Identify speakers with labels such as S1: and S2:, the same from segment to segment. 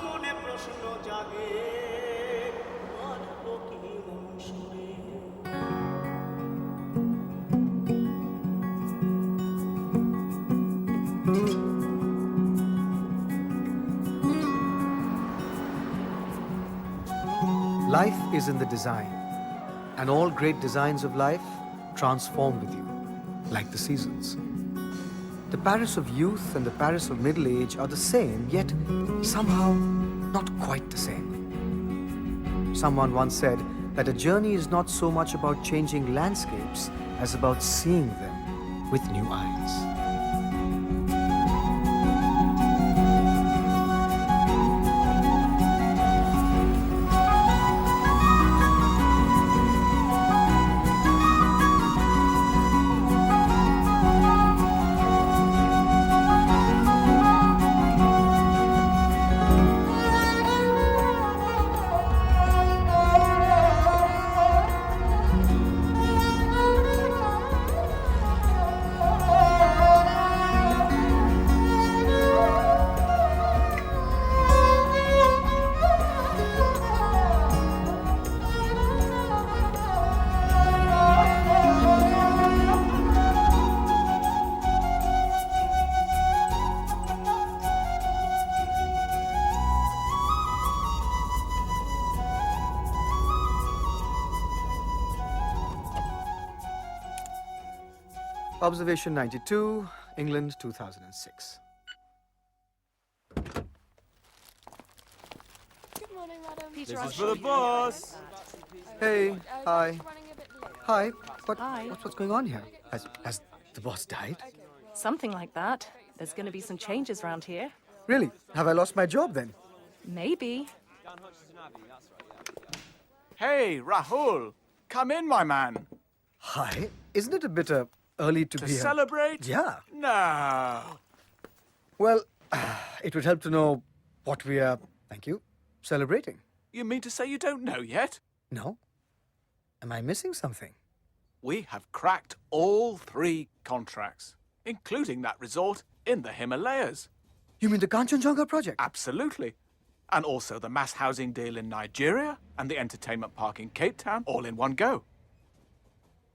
S1: মনে প্রশ্ন জাগে বাঁচবো কি মন সুরে।
S2: Life is in the design, and all great designs of life transform with you, like the seasons. The Paris of youth and the Paris of middle age are the same, yet somehow not quite the same. Someone once said that a journey is not so much about changing landscapes as about seeing them with new eyes. Observation 92, England 2006.
S3: Good morning, madam.
S4: This is for the boss.
S2: Hey, hi.
S3: Just running a bit late.
S2: Hi.
S5: Hi.
S2: What's going on here? Has the boss died?
S5: Something like that. There's going to be some changes around here.
S2: Really? Have I lost my job then?
S5: Maybe.
S4: Hey, Rahul. Come in, my man.
S2: Hi. Isn't it a bit early to
S4: To
S2: be
S4: celebrate?
S2: Yeah.
S4: No.
S2: Well, it would help to know what we are, thank you, celebrating.
S4: You mean to say you don't know yet?
S2: No? Am I missing something?
S4: We have cracked all 3 contracts, including that resort in the Himalayas.
S2: You mean the Kanchenjunga project?
S4: Absolutely. And also the mass housing deal in Nigeria and the entertainment park in Cape Town, all in one go.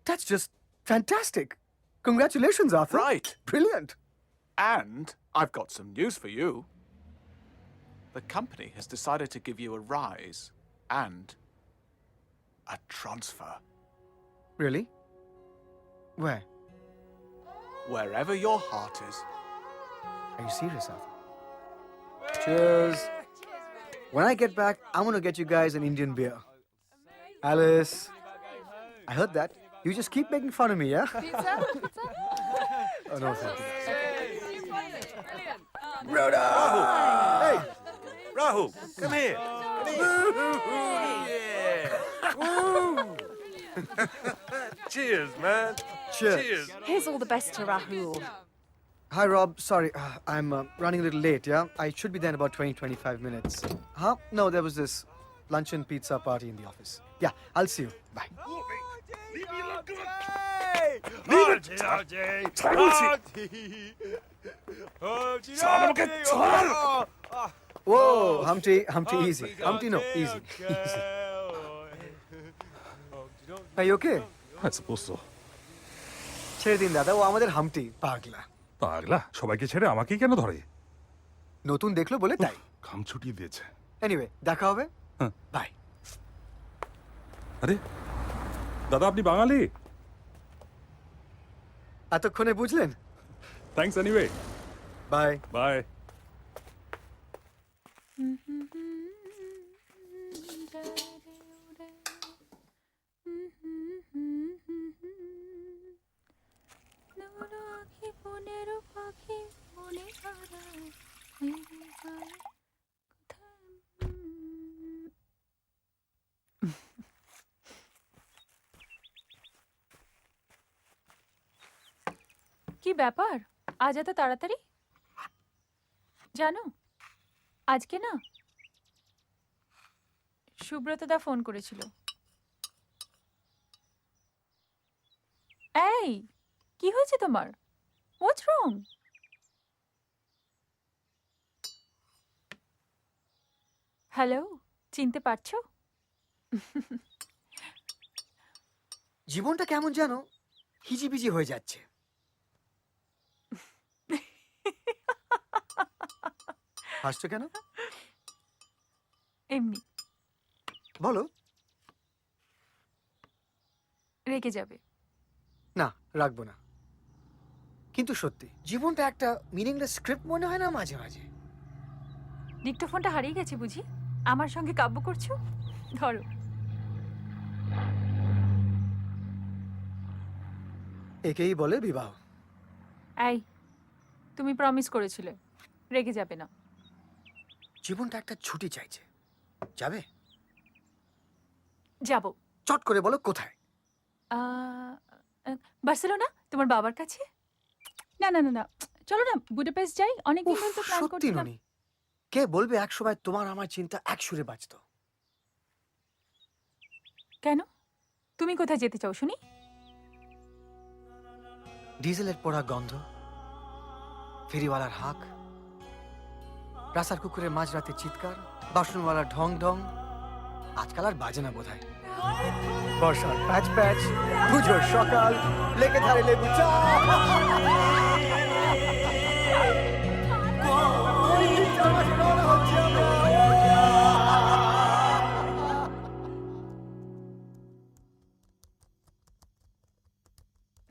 S2: That's just fantastic. Congratulations, Arthur.
S4: Right.
S2: Brilliant.
S4: And I've got some news for you. The company has decided to give you a rise and a transfer.
S2: Really? Where?
S4: Wherever your heart is.
S2: Are you serious, Arthur? Cheers. When I get back, I'm gonna get you guys an Indian beer. Alice, I heard that. You just keep making fun of me, yeah?
S3: Pizza?
S2: Oh, no, thank you.
S3: Brilliant.
S2: Rhoda! Hey!
S6: Rahul, come here. Cheers, man.
S2: Cheers.
S5: Here's all the best to Rahul.
S2: Hi, Rob. Sorry, I'm running a little late, yeah? I should be there in about 20-25 minutes. Huh? No, there was this luncheon pizza party in the office. Yeah, I'll see you. Bye.
S6: Leave me alone. Come on.
S7: Leave it!
S2: Whoa, Humpty, easy. Humpty, no, easy. Easy. Are you okay?
S7: I suppose so.
S2: ছেড়ে দিন দাদা, ও আমাদের হামটি পাগলা।
S7: পাগলা সবাইকে ছেড়ে আমাকেই কেন ধরে?
S2: নতুন দেখলো বলে তাই।
S7: খাম ছুটিয়ে দিয়েছে।
S2: এনিওয়ে, দেখা হবে।
S7: হ্যাঁ।
S2: বাই।
S7: আরে দাদা আপনি বাঙালি?
S2: এতক্ষণে বুঝলেন?
S7: Thanks anyway.
S2: বাই।
S7: বাই।
S8: কি ব্যাপার আজ এত তাড়াতাড়ি? জানো আজকে না সুব্রতদা ফোন করেছিল। এই কি হয়েছে তোমার? হোয়াটস রং? হ্যালো, চিনতে পারছো?
S2: জীবনটা কেমন যেন হিজিবিজি হয়ে যাচ্ছে। হাসছো কেন?
S8: এমনি।
S2: বলো।
S8: রেগে যাবে।
S2: না, রাখবো না। কিন্তু সত্যি জীবনটা একটা মিনিংলেস স্ক্রিপ্ট মনে হয় না মাঝে মাঝে?
S8: ডিক্টোফোনটা হারিয়ে গেছে বুঝি? আমার সঙ্গে কাব্য করছো? ধরো।
S2: একেই বলে বিবাহ।
S8: এই, তুমি প্রমিস করেছিলে রেগে যাবে না।
S2: জীবনটা একটা ছুটি চাইছে। যাবে?
S8: যাব।
S2: চট করে বলো কোথায়?
S8: বার্সেলোনা, তোমার বাবার কাছে। না না না না, চলো না বুডাপেস্ট যাই, অনেকদিন
S2: উফ,
S8: ধরে তো প্ল্যান
S2: সত্যি
S8: করছিলাম।
S2: ননি। কে বলবে একসময় তোমার আমার চিন্তা এক সুরে বাজতো?
S8: কেন? তুমি কোথায় যেতে চাও শুনি?
S2: ডিজেলের পোড়া গন্ধ, ফেরিওয়ালার হাঁক, রাস্তার কুকুরের মাঝরাতে চিৎকার, বাসনওয়ালার ঢং ঢং। আজকাল আর বাজে না বোধহয়। বর্ষার প্যাচ প্যাচ, পুজোর সকাল, লেগে ধারে লেবু চা।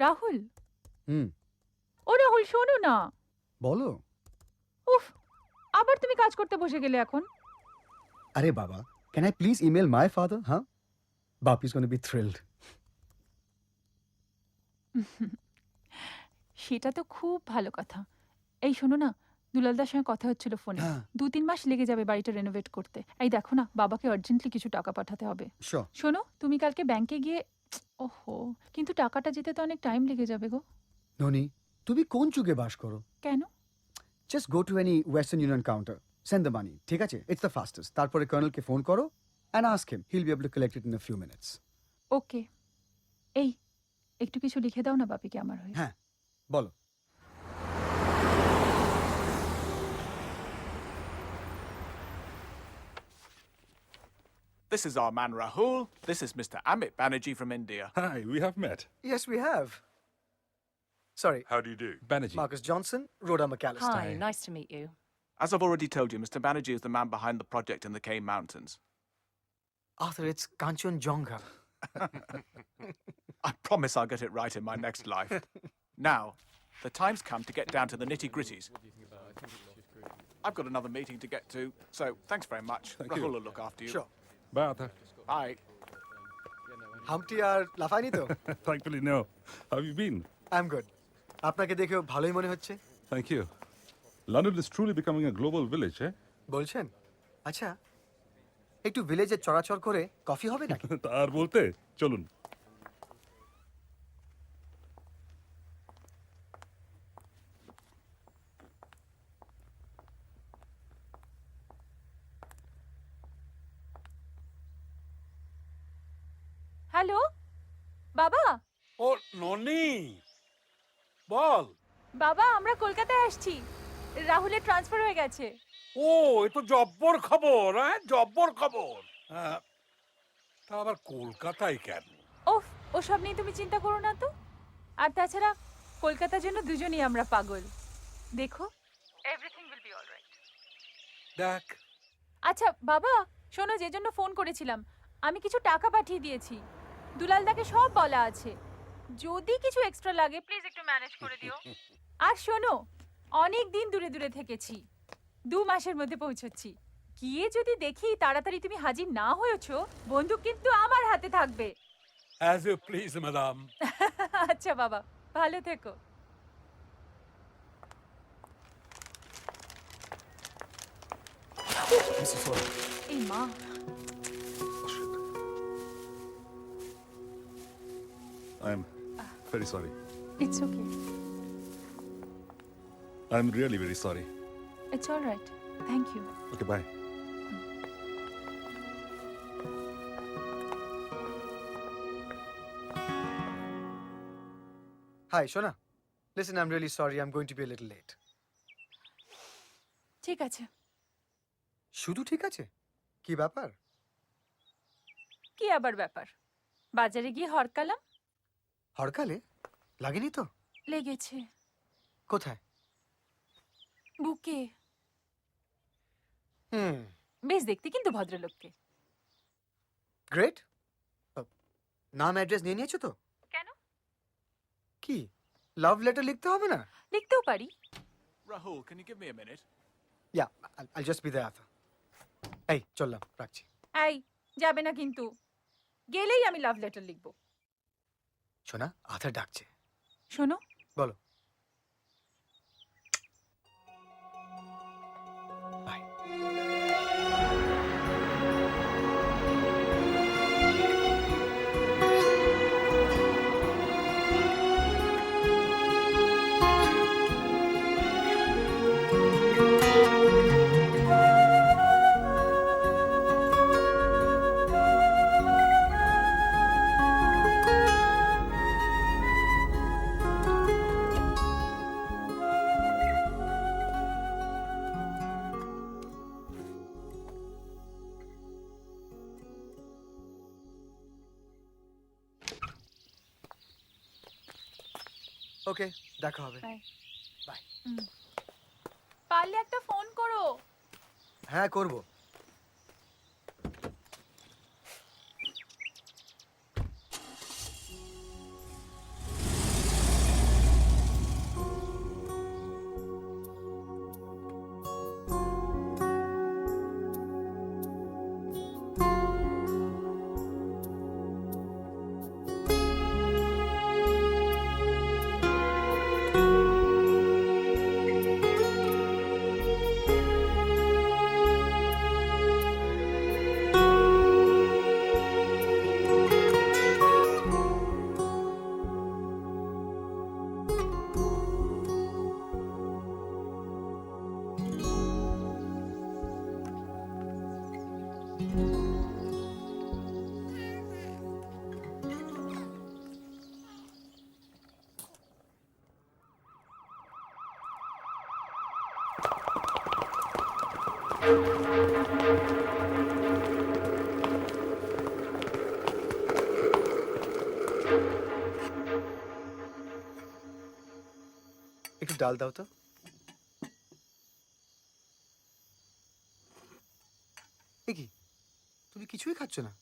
S8: রাহুল,
S9: হুম,
S8: ও রাহুল শোনো না।
S9: বলো।
S8: উফ, আবার তুমি কাজ করতে বসে গেলে এখন।
S9: আরে বাবা, can I please email my father? Huh? Bapi's going to be thrilled.
S8: সেটা তো খুব ভালো কথা। এই শোনো না, দুলালদার সঙ্গে কথা হচ্ছিল ফোনে।
S9: হ্যাঁ।
S8: 2-3 মাস লেগে যাবে বাড়িটা রেনোভেট করতে। এই দেখো না, বাবাকে আর্জেন্টলি কিছু টাকা পাঠাতে হবে।
S9: Sure.
S8: শোনো, তুমি কালকে ব্যাংকে গিয়ে, ওহো, কিন্তু টাকাটা যেতে তো অনেক টাইম লেগে যাবে গো।
S9: ননি, তুমি কোন যুগে বাস করো?
S8: কেন?
S9: Just go to any Western Union counter. Send the money. ঠিক আছে? It's the fastest. তারপরে কর্নেলকে ফোন করো and ask him. He'll be able to collect it in a few minutes.
S8: ওকে। এই, একটু কিছু লিখে দাও না বাপিকে আমার হয়ে।
S9: হ্যাঁ, বলো।
S4: This is our man Rahul. This is Mr. Amit Banerjee from India.
S7: Hi, we have met.
S2: Yes, we have. Sorry,
S6: How do you do?
S7: Banerjee.
S2: Marcus Johnson, Rhoda McAllister.
S5: Hi, nice to meet you.
S4: As I've already told you, Mr. Banerjee is the man behind the project in the Cane Mountains.
S2: Arthur, it's Kanchenjunga.
S4: I promise I'll get it right in my next life. Now, the time's come to get down to the nitty-gritties. I've got another meeting to get to, so thanks very much. Rahul will look after you.
S2: Sure.
S7: Bye, Arthur.
S4: Bye.
S2: হামটি আর লাফায়নি তো?
S7: Thankfully, no. How have you been?
S2: I'm good. আপনাকে দেখেও ভালোই মনে হচ্ছে।
S7: Thank you. London is truly becoming a global village, eh?
S2: বলছেন? আচ্ছা, একটু ভিলেজে চড়াচড় করে কফি হবে নাকি?
S7: তার বলতে চলুন।
S8: হ্যালো বাবা।
S6: ও ননি, বল।
S8: বাবা, আমরা কলকাতায় আসছি। রাহুলের ট্রান্সফার হয়ে গেছে।
S6: ও, এ তো জব্বর খবর, হ্যাঁ, জব্বর খবর। হ্যাঁ, তা আবার কলকাতায় কেন?
S8: ওফ, ওসব নিয়ে তুমি চিন্তা করো না তো। আর তাছাড়া কলকাতার জন্য দুজনেই আমরা পাগল। দেখো, এভরিথিং উইল বি অলরাইট।
S6: দেখ,
S8: আচ্ছা বাবা, শোনো, যে জন্য ফোন করেছিলাম, আমি কিছু টাকা পাঠিয়ে দিয়েছি। দুলালদাকে সব বলা আছে। যদি কিছু এক্সট্রা লাগে প্লিজ একটু ম্যানেজ করে দিও। আর শোনো, অনেক দিন দূরে দূরে থেকেছি, 2 মাসের মধ্যে পৌঁছচ্ছি। গিয়ে যদি দেখি তাড়াতাড়ি তুমি হাজির না হয়েছো, বন্দুক কিন্তু আমার হাতে থাকবে।
S6: As you please madam.
S8: আচ্ছা বাবা, ভালো থেকো। এই মা,
S7: I'm very sorry.
S8: It's okay,
S7: I'm really very sorry.
S8: It's alright, thank you.
S7: Okay, bye.
S2: Hi, Shona. Listen, I'm really sorry. I'm going to be a little late.
S8: ঠিক আছে।
S2: শুধু ঠিক আছে? কি ব্যাপার?
S8: কি আবার ব্যাপার? বাজারে গিয়ে হরকালাম,
S2: হরকালে? লাগেনি তো?
S8: লেগেছে
S2: কোথায়?
S8: বুকে।
S2: হুম,
S8: বেশ দেখতে কিন্তু ভদ্রলোককে।
S2: গ্রেট। নাম অ্যাড্রেস নিয়ে নিয়েছো তো?
S8: কেন?
S2: কি লাভ লেটার লিখতে হবে না?
S8: লিখতেও পারি।
S4: Rahul, can you give me a minute?
S2: Yeah, I'll just be there. এই চললাম, রাখছি।
S8: এই যাবে না কিন্তু, গেলেই আমি লাভ লেটার লিখবো।
S2: শোনা, আথা ডাকছে।
S8: শোনো,
S2: বলো। বাই। ওকে, দেখা হবে।
S8: বাই।
S2: বাই।
S8: পারলে একটা ফোন করো।
S2: হ্যাঁ, করব। একটু ডাল দাও তো। এ কি, তুমি কিছুই খাচ্ছ না?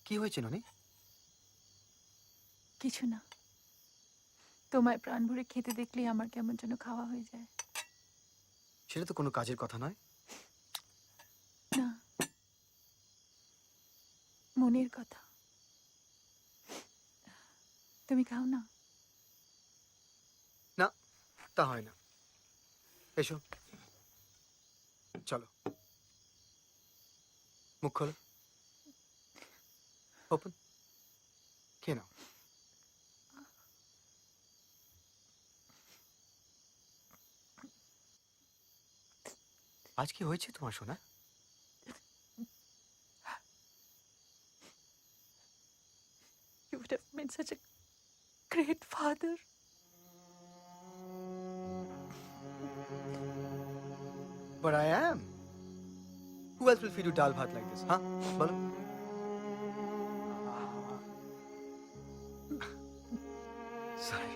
S2: কি হয়েছে ননি?
S8: কিছু না, তোমায় প্রাণ ভরে খেতে দেখলেই আমার কেমন যেন খাওয়া হয়ে যায়।
S2: সেটা তো কোনো কাজের কথা নয়।
S8: না, মনের কথা। তুমি খাও না।
S2: না, তা হয় না। এসো, চলো। মুখ খোলো, ওপেন, খেয়ে নাও। আজ কি হয়েছে তোমার সোনা?
S8: You would have been such a great father.
S2: But I am. Who else will feed you dal bhat like this, huh? Bolo. Sorry.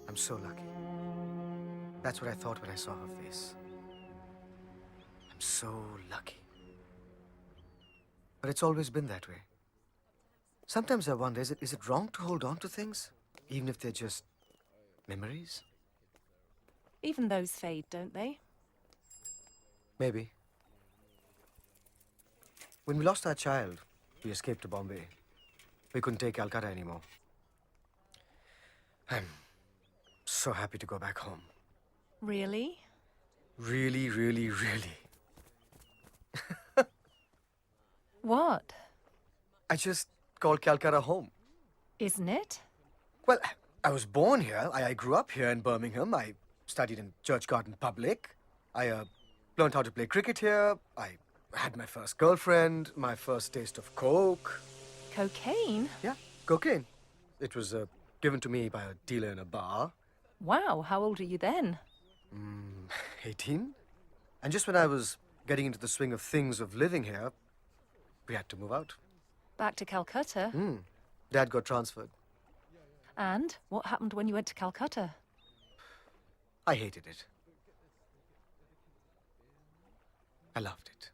S2: I'm so lucky. That's what I thought when I saw her face. I'm so lucky. But it's always been that way. Sometimes I wonder, is it wrong to hold on to things, even if they're just memories?
S5: Even those fade, don't they?
S2: Maybe. When we lost our child, we escaped to Bombay. We couldn't take Calcutta anymore. I'm so happy to go back home.
S5: Really?
S2: Really, really, really.
S5: What?
S2: I just call Calcutta home.
S5: Isn't it?
S2: Well, I was born here. I grew up here in Birmingham. I studied in Church Garden Public. I learned how to play cricket here. I had my first girlfriend, my first taste of coke.
S5: Cocaine?
S2: Yeah, cocaine. It was given to me by a dealer in a bar.
S5: Wow, how old are you then?
S2: 18? And just when I was getting into the swing of things of living here, we had to move out.
S5: Back to Calcutta?
S2: Dad got transferred.
S5: And what happened when you went to Calcutta?
S2: I hated it. I loved it.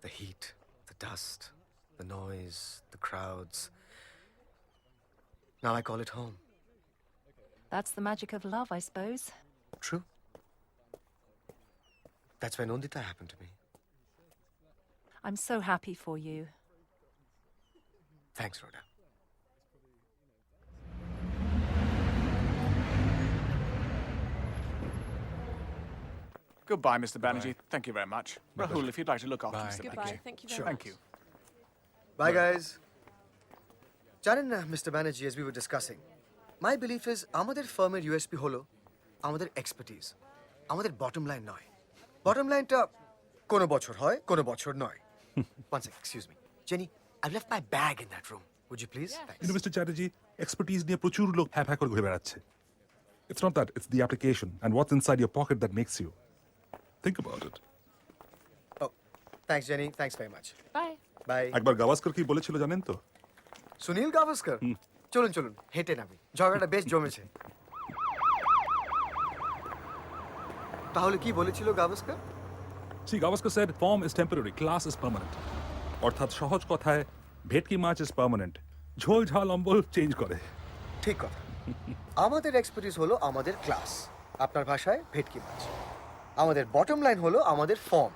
S2: The heat, the dust, the noise, the crowds. Now I call it home.
S5: That's the magic of love, I suppose.
S2: True. That's when Nondita happened to me.
S5: I'm so happy for you.
S2: Thanks, Rhoda.
S4: Goodbye, Mr. Banerjee. Thank you very much. Rahul, if you'd like to look after Mr.
S3: Goodbye.
S4: Banerjee.
S3: Thank you very
S2: Sure.
S3: much.
S4: Thank you.
S2: Bye, guys. জানেন না, Mr. Banerjee, as we were discussing, my belief is আমাদের ফার্মের USP হলো আমাদের expertise, আমাদের bottom line নয়। Bottom লাইনটা কোনো বছর হয়, কোনো বছর নয়। One sec, excuse me. Jenny, I've left my bag in that room. Would you please? Thanks.
S7: You know, Mr. Chatterjee, expertise নিয়ে প্রচুর লোক হ্যাঁ করে ঘুরে বেড়াচ্ছে। It's not that, it's the application and what's inside your pocket that makes you. Think about it.
S2: Oh, thanks, Jenny. Thanks very much.
S3: Bye.
S2: Bye.
S7: একবার গাভাস্কর কি বলেছিল জানেন তো?
S2: সুনীল গাভাস্কর? চলুন চলুন, হেঁটে নামি। ঝগড়াটা বেশ জমেছে। তাহলে কি বলেছিল Gavaskar?
S7: See, Gavaskar said, form is temporary, class is permanent. অর্থাৎ সহজ কথায়, ভেটকি মাছ is permanent. ঝোল ঝাল অম্বল চেঞ্জ করে।
S2: ঠিক কথা। আমাদের এক্সপার্টিস হলো আমাদের ক্লাস, আপনার ভাষায় ভেটকি মাছ। আমাদের বটম লাইন হলো আমাদের ফর্ম,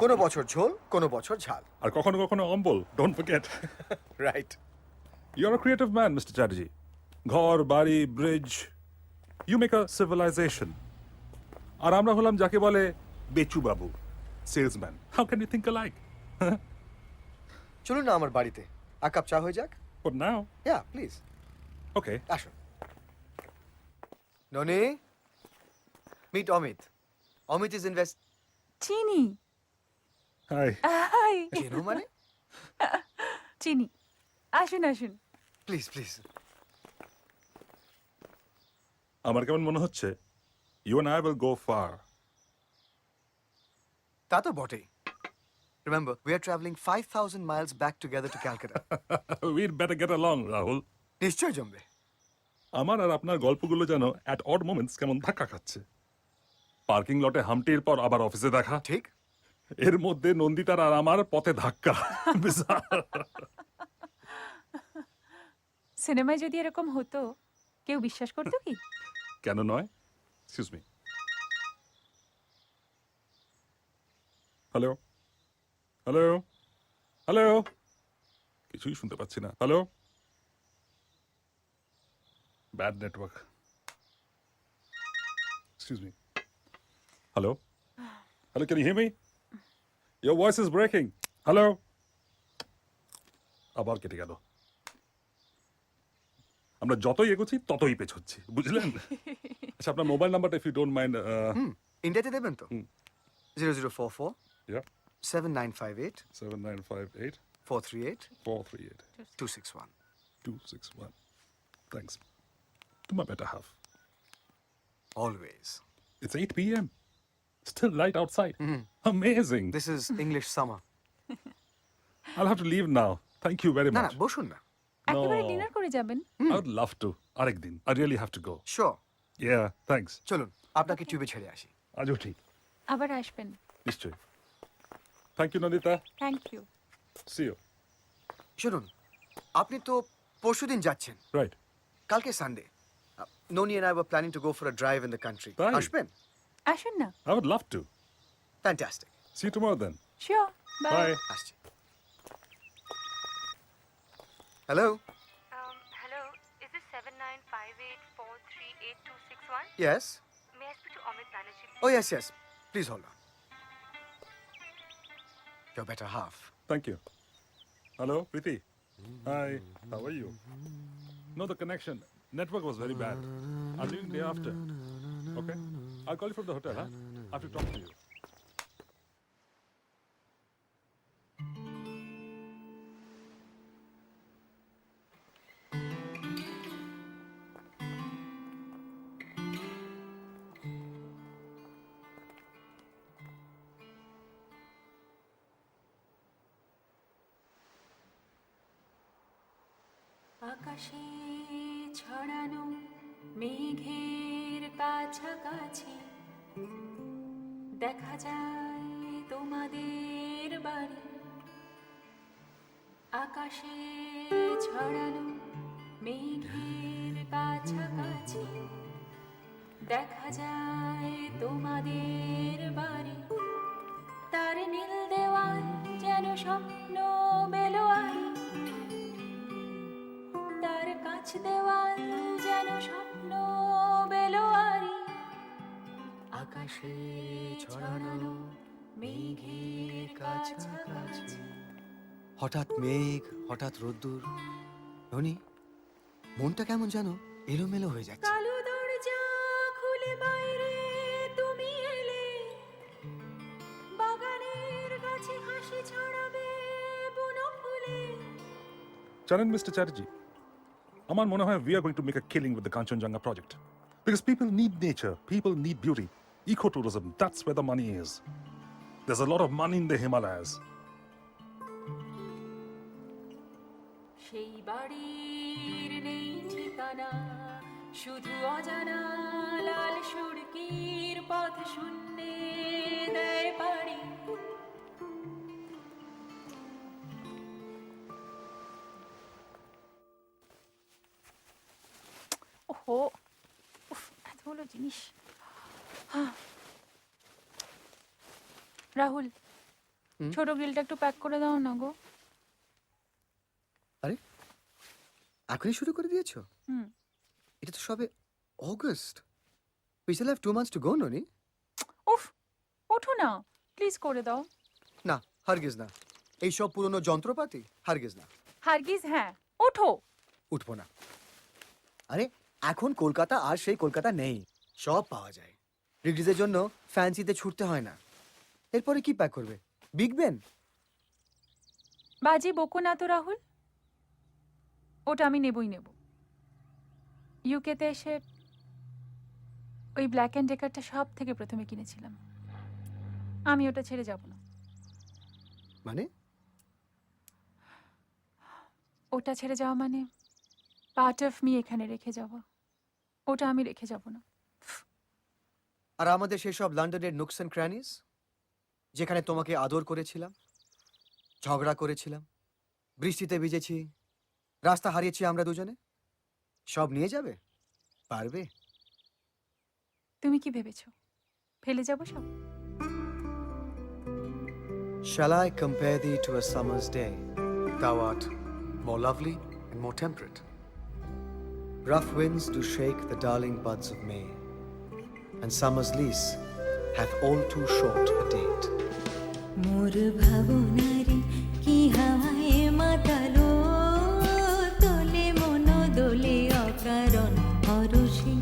S2: কোনো বছর ঝোল, কোনো বছর ঝাল।
S7: আর কখনো কখনো অম্বল, don't forget.
S2: Right.
S7: You're a creative man, Mr. Chatterjee. ঘর, বাড়ি, bridge. You make a civilization. আর আমরা হলাম যাকে বলে বেচু বাবু, salesman. How can you think alike?
S2: চলুন না আমার বাড়িতে, এক কাপ চা হয়ে যাক।
S7: But now,
S2: Yeah, please
S7: okay.
S2: আসুন। Noni, meet Amit. Amit is invest.
S8: চিনি।
S7: Hi.
S8: হাই।
S2: চেনো মানে?
S8: চিনি। আসুন আসুন।
S2: Please please.
S7: আমার কেমন মনে হচ্ছে, you and I will go far.
S2: তা তো বটেই। Remember, we are traveling 5,000 miles back together to Calcutta.
S7: We'd better get along, Rahul.
S2: নিশ্চয় জমবে।
S7: আমার আর আপনার গল্পগুলো যেন at odd moments কেমন ধাক্কা খাচ্ছে। পার্কিং লটে হামটির পর আবার অফিসে দেখা,
S2: ঠিক?
S7: এর মধ্যে নন্দিতার আর আমার পথে ধাক্কা। Bizarre.
S8: সিনেমায় যদি এরকম হতো, কেউ বিশ্বাস করতো কি?
S7: কেন নয়? Excuse me. Hello, hello, hello, কিছুই শুনতে পাচ্ছি না। Hello, bad network. Excuse me. Hello, hello, can you hear me? Your voice is breaking. Hello. আবার কেটে গেল। আমরা যতই এগোচ্ছি ততই পেছচ্ছি, বুঝলেন? আচ্ছা, আপনার মোবাইল নাম্বারটা if you don't mind.
S2: ইন্ডিয়াতে দেবেন তো? 0044
S7: Yeah,
S2: 7958
S7: 7958
S2: 438
S7: 438
S2: 261.
S7: 261. Thanks. To my better half.
S2: Always.
S7: It's 8 p.m. Still light outside. Amazing.
S2: This is English summer.
S7: I'll have to leave now. Thank you very
S2: না না,
S7: much.
S2: বসুন না।
S8: একেবারে dinner করে যাবেন?
S7: I would love to. আরেকদিন. I really have to go.
S2: Sure.
S7: Yeah, thanks.
S2: চলুন, আপনাকে টিউবে ছেড়ে আসি।
S7: আজও ঠিক।
S8: আবার আসবেন।
S7: নিশ্চয়ই। Thank you, Nandita.
S8: Thank you.
S7: See you.
S2: শুনুন, আপনি তো পরশুদিন যাচ্ছেন।
S7: Right.
S2: কালকে Sunday. Noni and I were planning to go for a drive in the country.
S7: তাই?
S2: আসবেন?
S8: আসুন না।
S7: I would love to.
S2: Fantastic.
S7: See you tomorrow then.
S8: Sure. Bye.
S7: Bye.
S2: আসছি। Hello?
S10: Hello, is this 7958438261?
S2: Yes?
S10: May I speak to Amit Banerjee?
S2: Oh, yes, yes. Please hold on. Your better half.
S7: Thank you. Hello, Preeti. Hi. How are you? No, the connection. Network was very bad. I'm leaving day after. Okay? I'll call you from the hotel, huh? I have to talk to you.
S8: আকাশে ছড়ানো মেঘের কাছাকাছি দেখা যায় তোমাদের বাড়ি। আকাশে ছড়ানো মেঘের কাছাকাছি দেখা যায় তোমাদের বাড়ি। তার নীল দেওয়াল যেন স্বপ্ন বেলোয়ারি, তার কাছ দেওয়াল যেন স্বপ্ন বেলোয়ারি। আকাশে ছড়ানো মেঘের কাছাকাছি।
S2: হঠাৎ মেঘ, হঠাৎ রোদ্দুর। ননি, মনটা কেমন যেন এলোমেলো হয়ে যাচ্ছে।
S8: কালো দরজা খুলে বাইরে তুমি এলে, বাগানের গাছে হাসি ছড়াবে বুনো ফুলে।
S7: জানেন মিস্টার চ্যাটার্জি, আমার মনে হয় we are going to make a killing with the Kanchenjunga project. Because people need nature, people need beauty. Ecotourism, that's where the money is. There's a lot of money in the Himalayas.
S8: সেই বাড়ির নেই ঠিকানা, শুধু অজানা লাল সুড়কির পথ শূন্যে দেয় পাড়ি। ওহো, উফ, এতগুলো জিনিস। রাহুল, ছোট গ্রিলটা একটু প্যাক করে দাও না গো।
S2: আরে, এখনই শুরু করে দিয়েছো?
S8: হুম।
S2: এটা তো সবে August. We still have 2 months to go, ননি।
S8: উফ, ওঠো না প্লিজ, করে দাও।
S2: না, হারগিজ না। এই সব পুরনো যন্ত্রপাতি, হারগিজ না।
S8: হারগিজ হ্যাঁ, ওঠো।
S2: উঠবো না। আরে, এখন কলকাতা আর সেই কলকাতা নেই। সব পাওয়া যায়। রিলিজের জন্য ফ্যান্সিতে ছুটতে হয় না। এরপরে কি প্যাক করবে? Big Ben?
S8: বাজি বকো না তো রাহুল, ওটা আমি নেবই নেব। ইউকেতে এসে ওই ব্ল্যাক অ্যান্ড ডেকারটা সব থেকে প্রথমে কিনেছিলাম। আমি ওটা ছেড়ে যাব না।
S2: মানে?
S8: ওটা ছেড়ে যাওয়া মানে পার্ট অফ মি এখানে রেখে যাওয়া। ওটা আমি রেখে যাব না।
S2: আর আমাদের সেসব লন্ডনের নুকস অ্যান্ড ক্র্যানিস, যেখানে তোমাকে আদর করেছিলাম, ঝগড়া করেছিলাম, বৃষ্টিতে ভিজেছি, রাস্তা হারিয়েছি আমরা দুজনে, সব নিয়ে যাবে? পারবে?
S8: তুমি কি ভেবেছো ফেলে যাব সব?
S2: Shall I compare thee to a summer's day? Thou art more lovely and more temperate. Rough winds do shake the darling buds of May, and summer's lease hath all too short a date.
S11: মোর ভাবনারি কি হাওয়ায় মাতালো, দোলে মন দোলে অকারণ হরষে।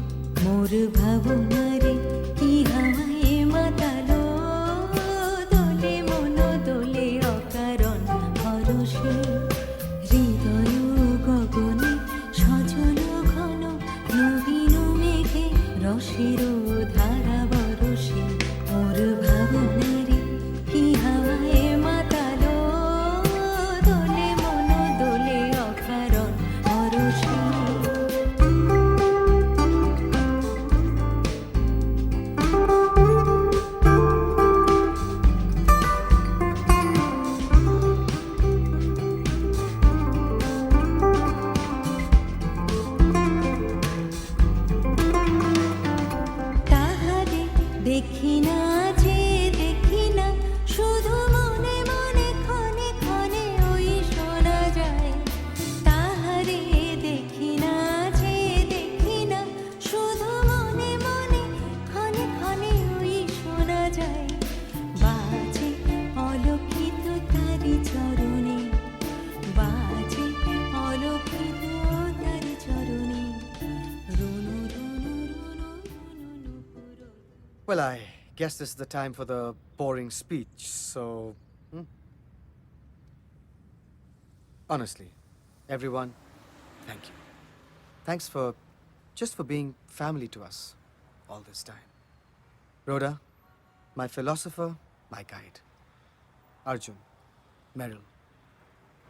S11: মোর ভাবনারি কি হাওয়ায় মাতালো, দোলে মন দোলে অকারণ হরষে। হৃদয় গগনে সজল ঘন নবীন মেঘে রসের ধারা বরষে। মোর ভাবনারি কি হাওয়ায় মাতালো, দোলে মন দোলে অকারণ হরষে। তাহারে দেখি না যে দেখি না, শুধু মনে মনে ক্ষণে ক্ষণে ওই শোনা যায়। তাহারে দেখি না যে দেখি না, শুধু মনে মনে ক্ষণে ক্ষণে ওই শোনা যায়। বাজে অলক্ষিত তারি চরণে, বাজে অলক্ষিত তারি চরণে। রুনু রুনু রুনু রুনু পুরো।
S2: Well, I guess this is the time for the boring speech, so... Honestly, everyone, thank you. Thanks for just for being family to us all this time. Rhoda, my philosopher, my guide. Arjun, Meryl.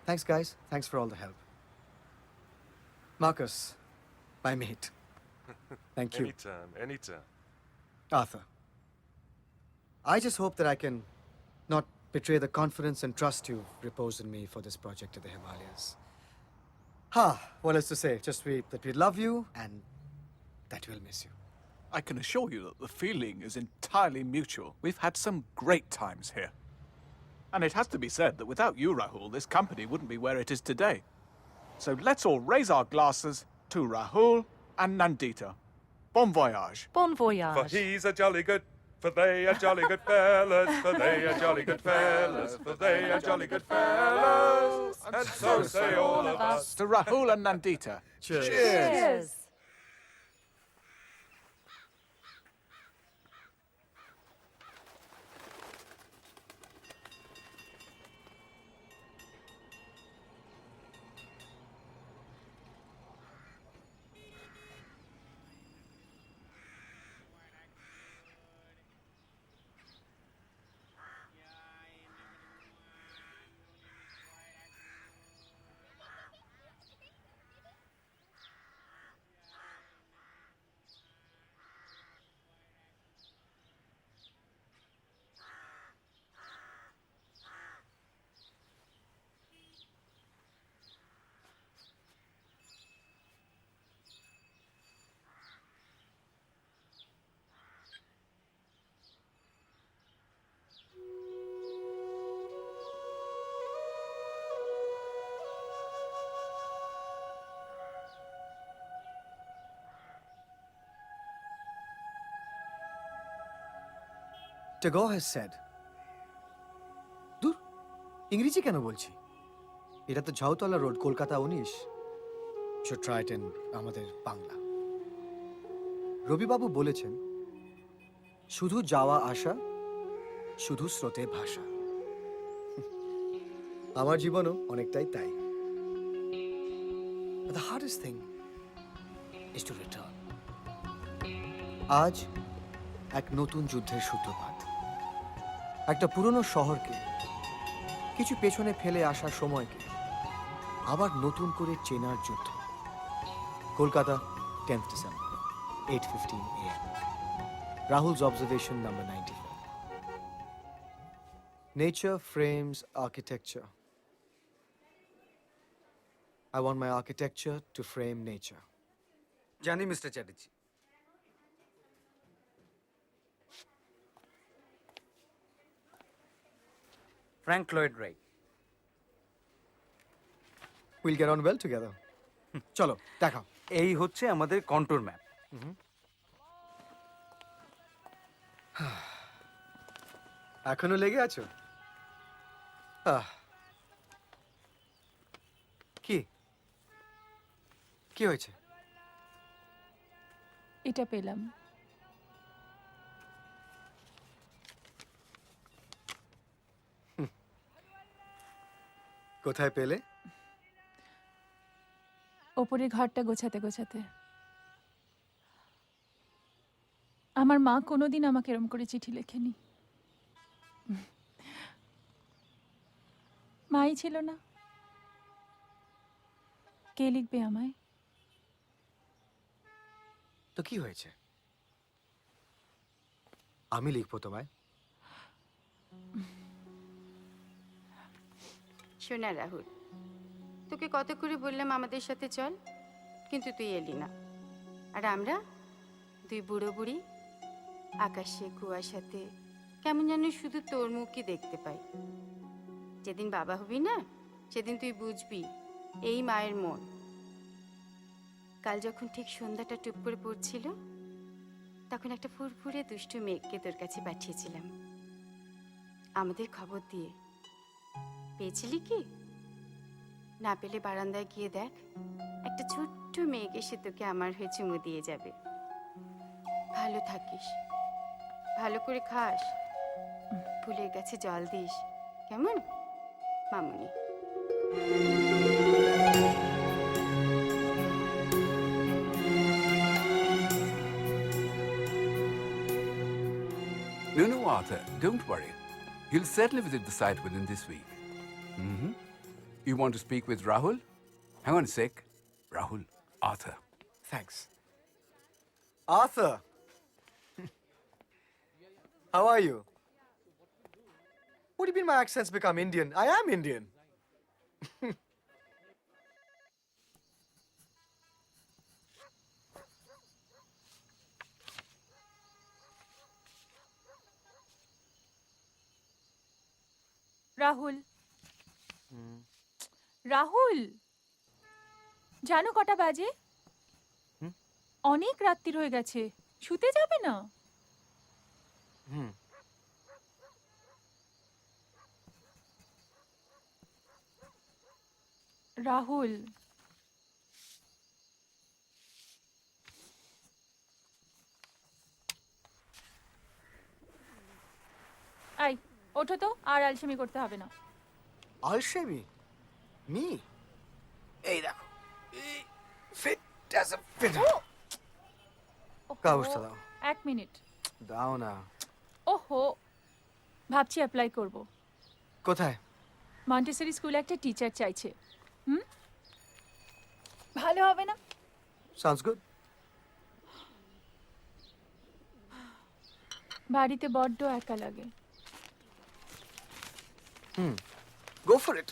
S2: Thanks, guys. Thanks for all the help. Marcus, my mate. Thank you.
S12: Anytime.
S2: Arthur. I just hope that I can not betray the confidence and trust you've reposed in me for this project to the Himalayas. What else to say? Just that we love you and that we'll miss you.
S4: I can assure you that the feeling is entirely mutual. We've had some great times here. And it has to be said that without you, Rahul, this company wouldn't be where it is today. So let's all raise our glasses to Rahul and Nandita. Bon voyage.
S5: Bon voyage.
S12: For he's a jolly good, for they are jolly good fellas, for they are jolly good fellas, for they are jolly good fellas, and so say all of us.
S4: To Rahul and Nandita.
S2: Cheers.
S5: Cheers.
S2: Tagore has said, দূর ইংরেজি কেন বলছি? এটা তো Jhautala road, Kolkata 19। Should try it in আমাদের বাংলা। রবিবাবু বলেছেন, শুধু যাওয়া আসা, শুধু স্রোতে ভাষা। আমার জীবনও অনেকটাই তাই। But the hardest thing is to return. আজ এক নতুন যুদ্ধের সূত্রপাত। একটা পুরনো শহরকে, কিছু পেছনে ফেলে আসা সময়কে আবার নতুন করে চেনার যুদ্ধ। Kolkata, 10th December, 8:15 AM. Rahul's observation number 94. Nature frames architecture. I want my architecture to frame nature.
S9: জানি mister Chatterjee. Frank Lloyd Wright.
S2: We'll get on well together. চলো দেখাও।
S9: এই হচ্ছে আমাদের কন্ট্রোল ম্যাপ।
S2: এখনো লেগে আছো? কি কি হয়েছে?
S8: এটা পেলাম।
S2: কোথায় পেলে?
S8: ওপরের ঘরটা গোছাতে গোছাতে। আমার মা কোনোদিন আমাকে এরম করে চিঠি লেখেনি। মাই ছিল না, কে লিখবে আমায়?
S2: তো কি হয়েছে? আমি লিখবো তোমায়।
S13: শোনা রাহুল, তোকে কত করে বললাম আমাদের সাথে চল, কিন্তু তুই এলি না। আর আমরা দুই বুড়ো বুড়ি আকাশে কুয়াশাতে কেমন যেন শুধু তোর মুখই দেখতে পাই। যেদিন বাবা হবি না, সেদিন তুই বুঝবি এই মায়ের মন। কাল যখন ঠিক সন্ধ্যাটা টুপ করে পড়ছিল, তখন একটা ফুরফুরে দুষ্টু মেঘকে তোর কাছে পাঠিয়েছিলাম আমাদের খবর দিয়ে। পেয়েছিলি কি? না পেলে বারান্দায় গিয়ে দেখ, একটা ছোট্ট মেঘ এসে তোকে আমার হয়ে চুমু দিয়ে যাবে। ভালো থাকিস, ভালো করে খাস, ফুলের গাছে জল দিস, কেমন মামুনি?
S14: No, Arthur, don't worry. He'll certainly visit the site within this week. You want to speak with Rahul? Hang on a sec. Rahul, Arthur.
S2: Thanks. Arthur! How are you? What do you mean my accent's become Indian? I am Indian.
S8: Rahul Rahul জানো কটা বাজে? অনেক রাত্রির হয়ে গেছে, শুতে যাবে না? রাহুল আই ওঠো তো, আর আলসেমি করতে হবে না।
S2: Alshemi? Me? Hey, দেখো। Fit as a fiddle. কাগজটা দাও।
S8: 1 মিনিট।
S2: দাও না।
S8: ওহো, ভাবছি অ্যাপ্লাই করব।
S2: কোথায়?
S8: মন্টেসরি স্কুলে একটা টিচার চাইছে। ভালো হবে না?
S2: Sounds good.
S8: বাড়িতে বড্ড একা লাগে।
S2: Go for it.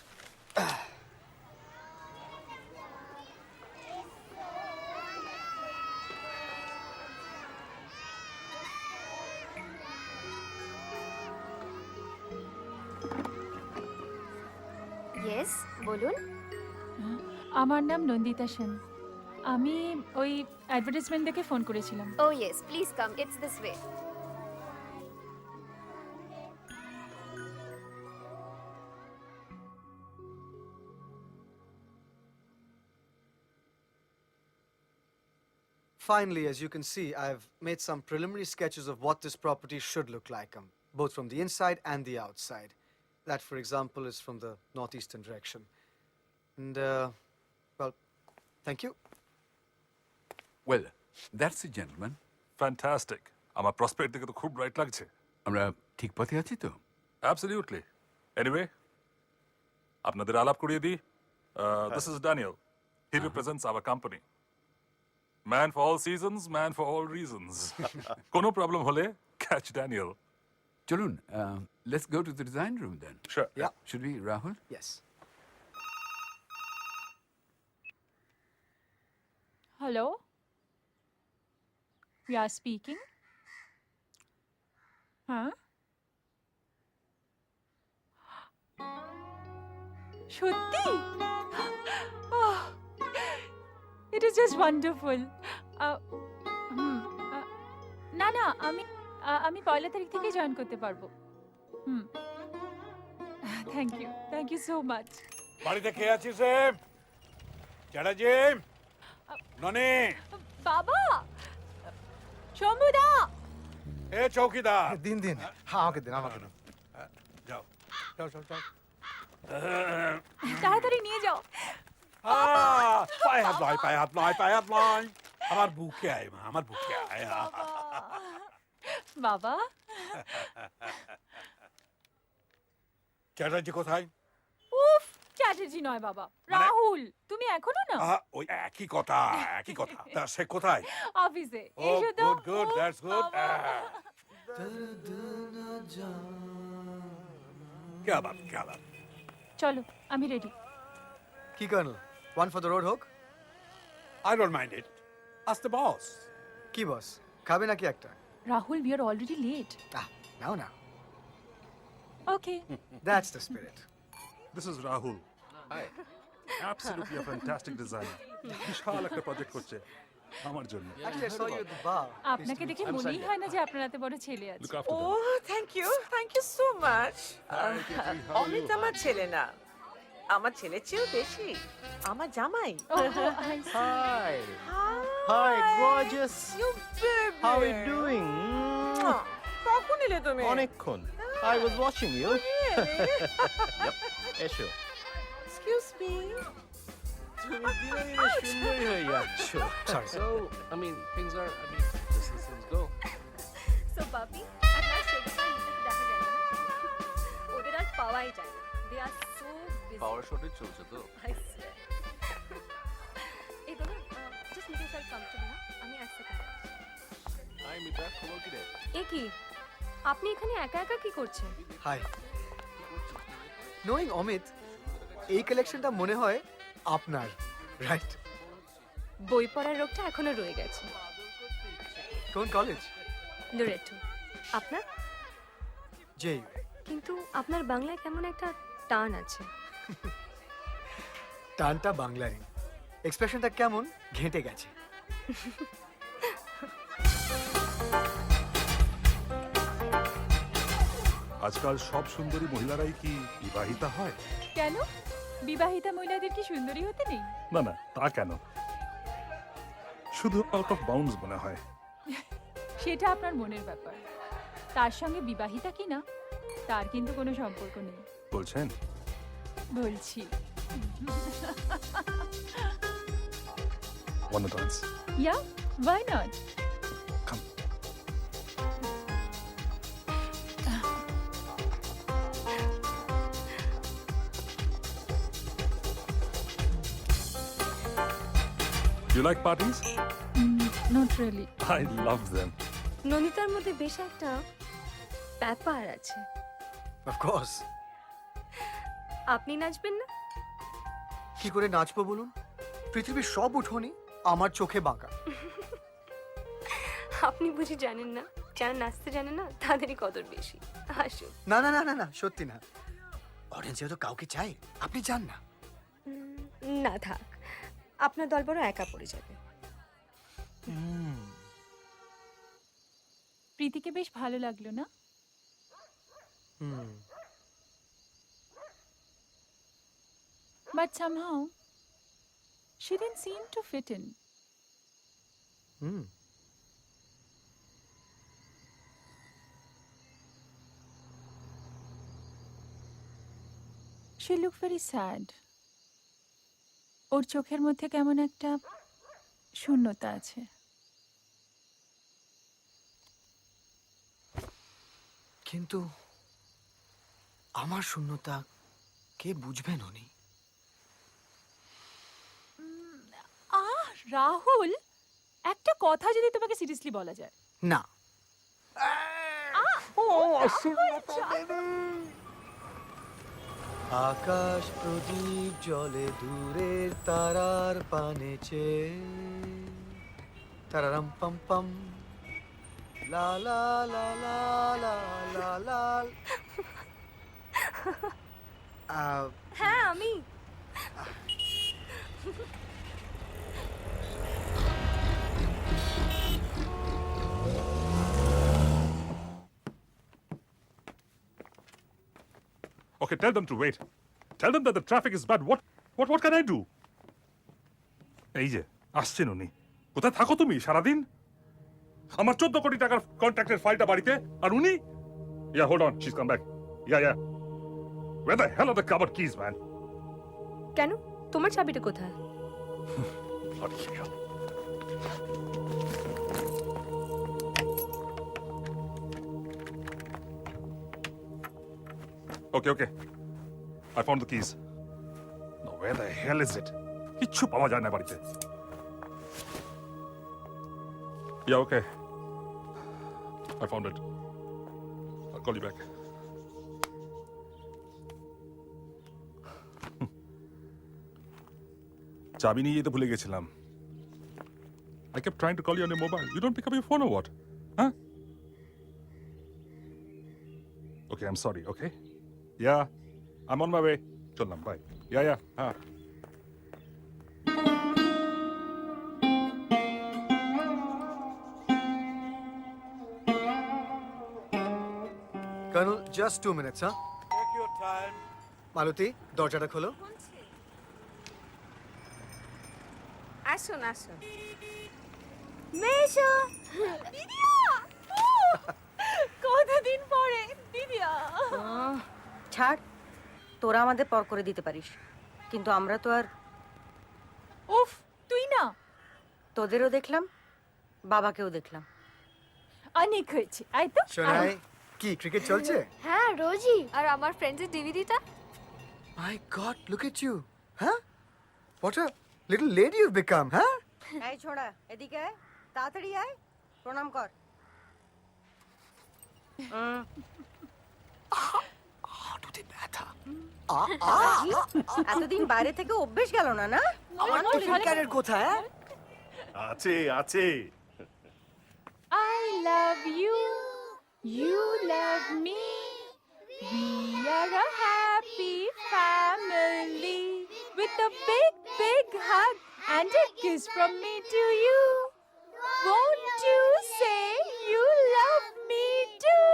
S3: ইয়েস, বলুন।
S8: আমার নাম নন্দিতা সেন। আমি ওই অ্যাডভার্টাইজমেন্ট দেখে ফোন করেছিলাম।
S3: Oh yes, please come, it's this way.
S2: Finally, as you can see, I've made some preliminary sketches of what this property should look like, both from the inside and the outside. That, for example, is from the northeastern direction. And, well, thank you.
S14: Well, that's the gentleman.
S7: Fantastic. আমার prospect দেখে তো খুব bright লাগছে।
S14: আমরা ঠিক পথে আছি তো?
S7: Absolutely. Anyway, আপনাদের আলাপ করিয়ে দিই। This is Daniel. He represents our company. Man for all seasons, man for all reasons. কোনো প্রবলেম হলে catch Daniel.
S14: চলুন, let's go to the design room then.
S7: Sure.
S2: Yeah.
S14: Should we, Rahul?
S2: Yes.
S8: Hello, yeah speaking. হ্যাঁ, সত্যি? It is just wonderful. না না, আমি 1 তারিখ থেকে জয়েন করতে পারবো। Thank you so much.
S6: বাড়িতে কে আছিস রে? চ্যাটার্জি, ননি,
S8: বাবা, শম্ভুদা,
S6: এ চৌকিদার।
S2: দিন দিন। হ্যাঁ, আমাকে দিন, আমাকে দিন।
S6: যাও যাও যাও যাও।
S8: তাড়াতাড়ি নিয়ে যাও।
S6: পায়ে হাত নয়, পায়ে হাত নয়, পায়ে হাত নয়। আমার বুকে আয় মা, আমার বুকে আয়।
S8: বাবা,
S6: চ্যাটার্জি কোথায়?
S8: উফ, চ্যাটার্জি নয় বাবা, রাহুল। তুমি এখনো না?
S6: ওই একই কথা, একই কথা। তা সে কোথায়?
S8: অফিসে।
S6: ও গুড গুড, দ্যাটস গুড। क्या बात, क्या बात।
S8: চলো, আমি রেডি।
S2: কি Colonel? One for the road hook?
S6: I don't mind it. Ask the boss.
S2: কি বস? খাবে নাকি একটা?
S8: Rahul, we are already late.
S2: Now.
S8: Okay.
S2: That's the spirit.
S7: This is Rahul. Hi. Absolutely a fantastic designer. বিশাল একটা project করছে আমার জন্য।
S2: Actually, I saw you at the bar.
S8: আপনাকে দেখে মনেই হয় না যে আপনার এত বড় ছেলে আছে।
S7: Look after them.
S15: Oh, thank you so much. Amit আমার ছেলে না, আমার ছেলের চেয়েও বেশি আমার জামাই।
S1: Hi. Hi, gorgeous.
S15: You baby.
S1: How are you doing?
S15: কখন এলে তুমি?
S1: অনেকক্ষণ. I was watching you. Yep. এসো।
S15: Excuse me.
S1: তুমি দিনে দিনে সুন্দরী হয়ে যাচ্ছ।
S2: Sorry.
S1: So, I mean, things just as things go.
S3: So Bapi, আর লাস্ট শেখা দেখা যায় না। ওদের আর পাওয়াই যায় না। They are so busy.
S12: Power shortage চলছে তো।
S3: এই দেখুন, এ কি আপনি এখানে একা একা কি করছেন?
S2: হাই, নোয়িং অমিত, এই কালেকশনটা মনে হয় আপনার, রাইট?
S3: বই পড়ার রোগটা এখনো রয়ে গেছে।
S2: কোন কলেজ?
S3: লোরেটো। আপনার?
S2: জেইউ।
S3: কিন্তু আপনার বাংলায় কেমন একটা টান আছে।
S2: টানটা বাংলারই, এক্সপ্রেশনটা কেমন ঘেঁটে গেছে।
S7: আজকাল সব সুন্দরী মহিলারাই কি বিবাহিতা হয়?
S8: কেন বিবাহিতা মহিলাদের কি সুন্দরী হতে নেই?
S7: না না, তা কেন, শুধু আউট অফ বাউন্ডস মনে হয়।
S8: সেটা আপনার মনের ব্যাপার, তার সঙ্গে বিবাহিতা কি না তার কিন্তু কোনো সম্পর্ক নেই।
S7: বলছেন?
S8: বলছি।
S7: Wanna dance?
S8: Yeah, why not?
S7: Come. You like parties?
S8: Not really.
S7: I love them.
S3: নন্দিতার মধ্যে বেশ একটা ব্যাপার আছে।
S2: Of course.
S3: আপনি নাচবেন না?
S2: কি করে নাচবো বলুন? পৃথিবীর সব উঠোনি আমার চোখে বাঁকা।
S3: আপনি বুঝি জানেন না, যারা নাচতে জানে না তাদেরই কদর বেশি। আসুন।
S2: না না না না না, সত্যি না। অডিয়েন্সে তো কাউকে চাই, আপনি যান না।
S3: না থাক, আপনার দল বড় একা পড়ে যাবে।
S8: প্রীতিকে বেশ ভালো লাগলো না? But somehow she didn't seem to fit in. She looked very sad. ওর চোখের মধ্যে কেমন একটা শূন্যতা আছে।
S2: কিন্তু আমার শূন্যতা কে বুঝবেন উনি?
S8: রাহুল, একটা কথা যদি তোমাকে সিরিয়াসলি বলা যায়।
S2: না। আকাশ প্রদীপ জলে দূরের তারার পানে চেয়ে তারারাম পাম পাম লা লা লা লা লা লা লা।
S3: হ্যাঁ আমি।
S7: Okay, tell them to wait. Tell them that the traffic is bad. What can I do? এই যে আসছেন উনি। কোথায় থাকো তুমি সারাদিন? আমার 14 কোটি টাকার কন্ট্রাক্টের ফাইলটা বাড়িতে, আর উনি? Yeah, hold on, she's come back. Yeah. Where the hell are the cupboard keys, man?
S3: কেন? তোমার চাবিটা কোথায়?
S7: Bloody hell. Okay. I found the keys. Now, where the hell is it? কিচ্ছু পাওয়া যায় না বাড়িতে। Yeah, okay. I found it. I'll call you back. চাবি নিয়ে যেতে ভুলে গেছিলাম। I kept trying to call you on your mobile. You don't pick up your phone or what? Huh? Okay, I'm sorry, okay? Yeah, I'm on my way. Chollam, bye. Yeah.
S2: Colonel, just 2 minutes, huh?
S6: Take your time.
S2: মালতী, দরজাটা খোলো।
S13: আসুন আসুন।
S3: মেশো দিদিয়া, কতদিন পরে দিদিয়া।
S16: ছাড়, তোরা আমাদের পর করে দিতে পারিস, কিন্তু আমরা তো আর।
S8: উফ, তুই না।
S16: তোদেরও দেখলাম, বাবাকেও দেখলাম।
S8: অনেক হয়েছে, আই তো।
S2: শোনাই, কি ক্রিকেট চলছে?
S3: হ্যাঁ রোজই। আর আমার ফ্রেন্ডসের ডিভিডিটা।
S2: My God, look at you, huh? What a little lady you've become, huh?
S16: এই ছোড়া, এদিকে আয়, তাড়াতাড়ি আয়, প্রণাম কর।
S2: হাঁটুতে ব্যথা।
S16: এতদিন বাইরে থেকে অভ্যেস গেল না না?
S2: আমার টিফিন ক্যারিয়ার কোথায়?
S1: আছে আছে।
S8: I love you, you love me. We are a happy family with a big, big hug and a kiss from me to you. Won't you say you love me too?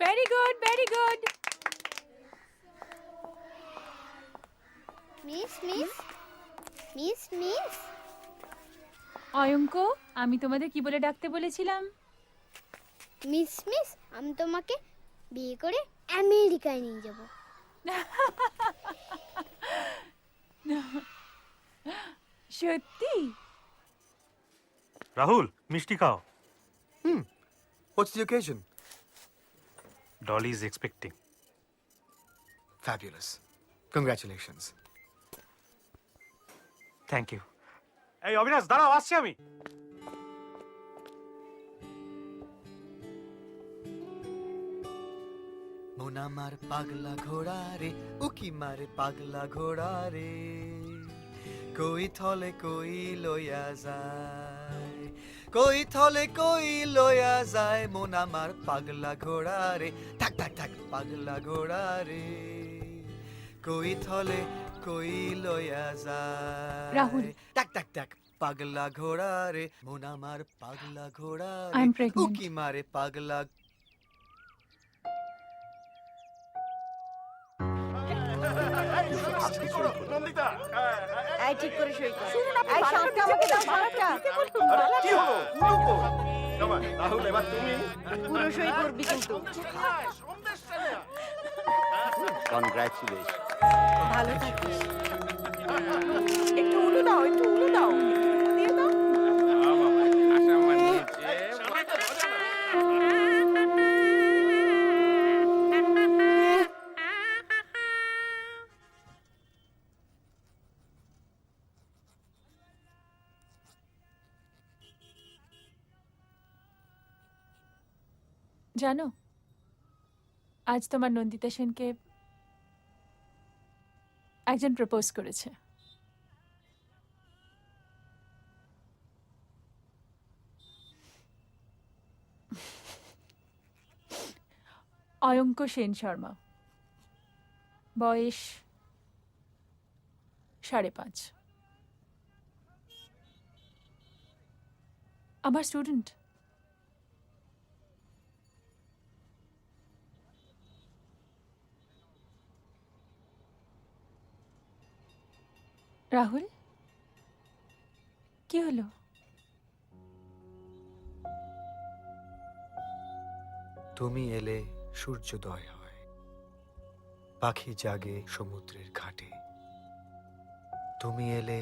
S8: Very good, very good.
S11: Miss miss miss miss
S8: অয়ঙ্ক, আমি তোমাদের কি বলে ডাকতে বলেছিলাম?
S11: Miss miss আমি তোমাকে বিয়ে করে আমেরিকায় নিয়ে যাব।
S8: সত্যি?
S17: রাহুল মিষ্টি খাও।
S2: What's the occasion?
S17: Dolly is expecting.
S2: Fabulous. Congratulations.
S17: Thank you. এই অবিনাশ দাঁড়াও, আসছি আমি।
S2: মন আমার পাগলা ঘোড়া রে, উকি মারে পাগলা ঘোড়া রে, কই থলে কই লইয়া যায়, কই থলে কই লইয়া যায়, মন আমার পাগলা ঘোড়া রে, ঠাক ঠাক ঠাক পাগলা ঘোড়া রে, কই থলে কই লইয়া যায়,
S8: রাহুল।
S2: টাক টাক টাক পাগলা ঘোড়া রে, মন আমার পাগলা ঘোড়া
S8: I'm
S2: রে,
S8: pregnant.
S2: উকি মারে পাগলা।
S1: নন্দিতা,
S16: এই ঠিক করে সই কর। এই শাঁখটা আমাকে দাও, শাঁখটা।
S1: কি হলো? রাহুল এবার তুমি
S16: পুরো সই করবি কিন্তু।
S1: কনগ্রাচুলেশন।
S16: ভালো থাকিস।
S15: একটু উলু দাও, একটু উলু দাও, একটু দিয়ে দাও।
S8: জানো, আজ তোমার নন্দিতা সেনকে একজন প্রপোজ করেছে। অয়ঙ্ক সেন শর্মা, বয়স 5.5। আমার স্টুডেন্ট। রাহুল, কি হলো?
S2: তুমি এলে সূর্যোদয় হয়, পাখি জাগে সমুদ্রের ঘাটে, তুমি এলে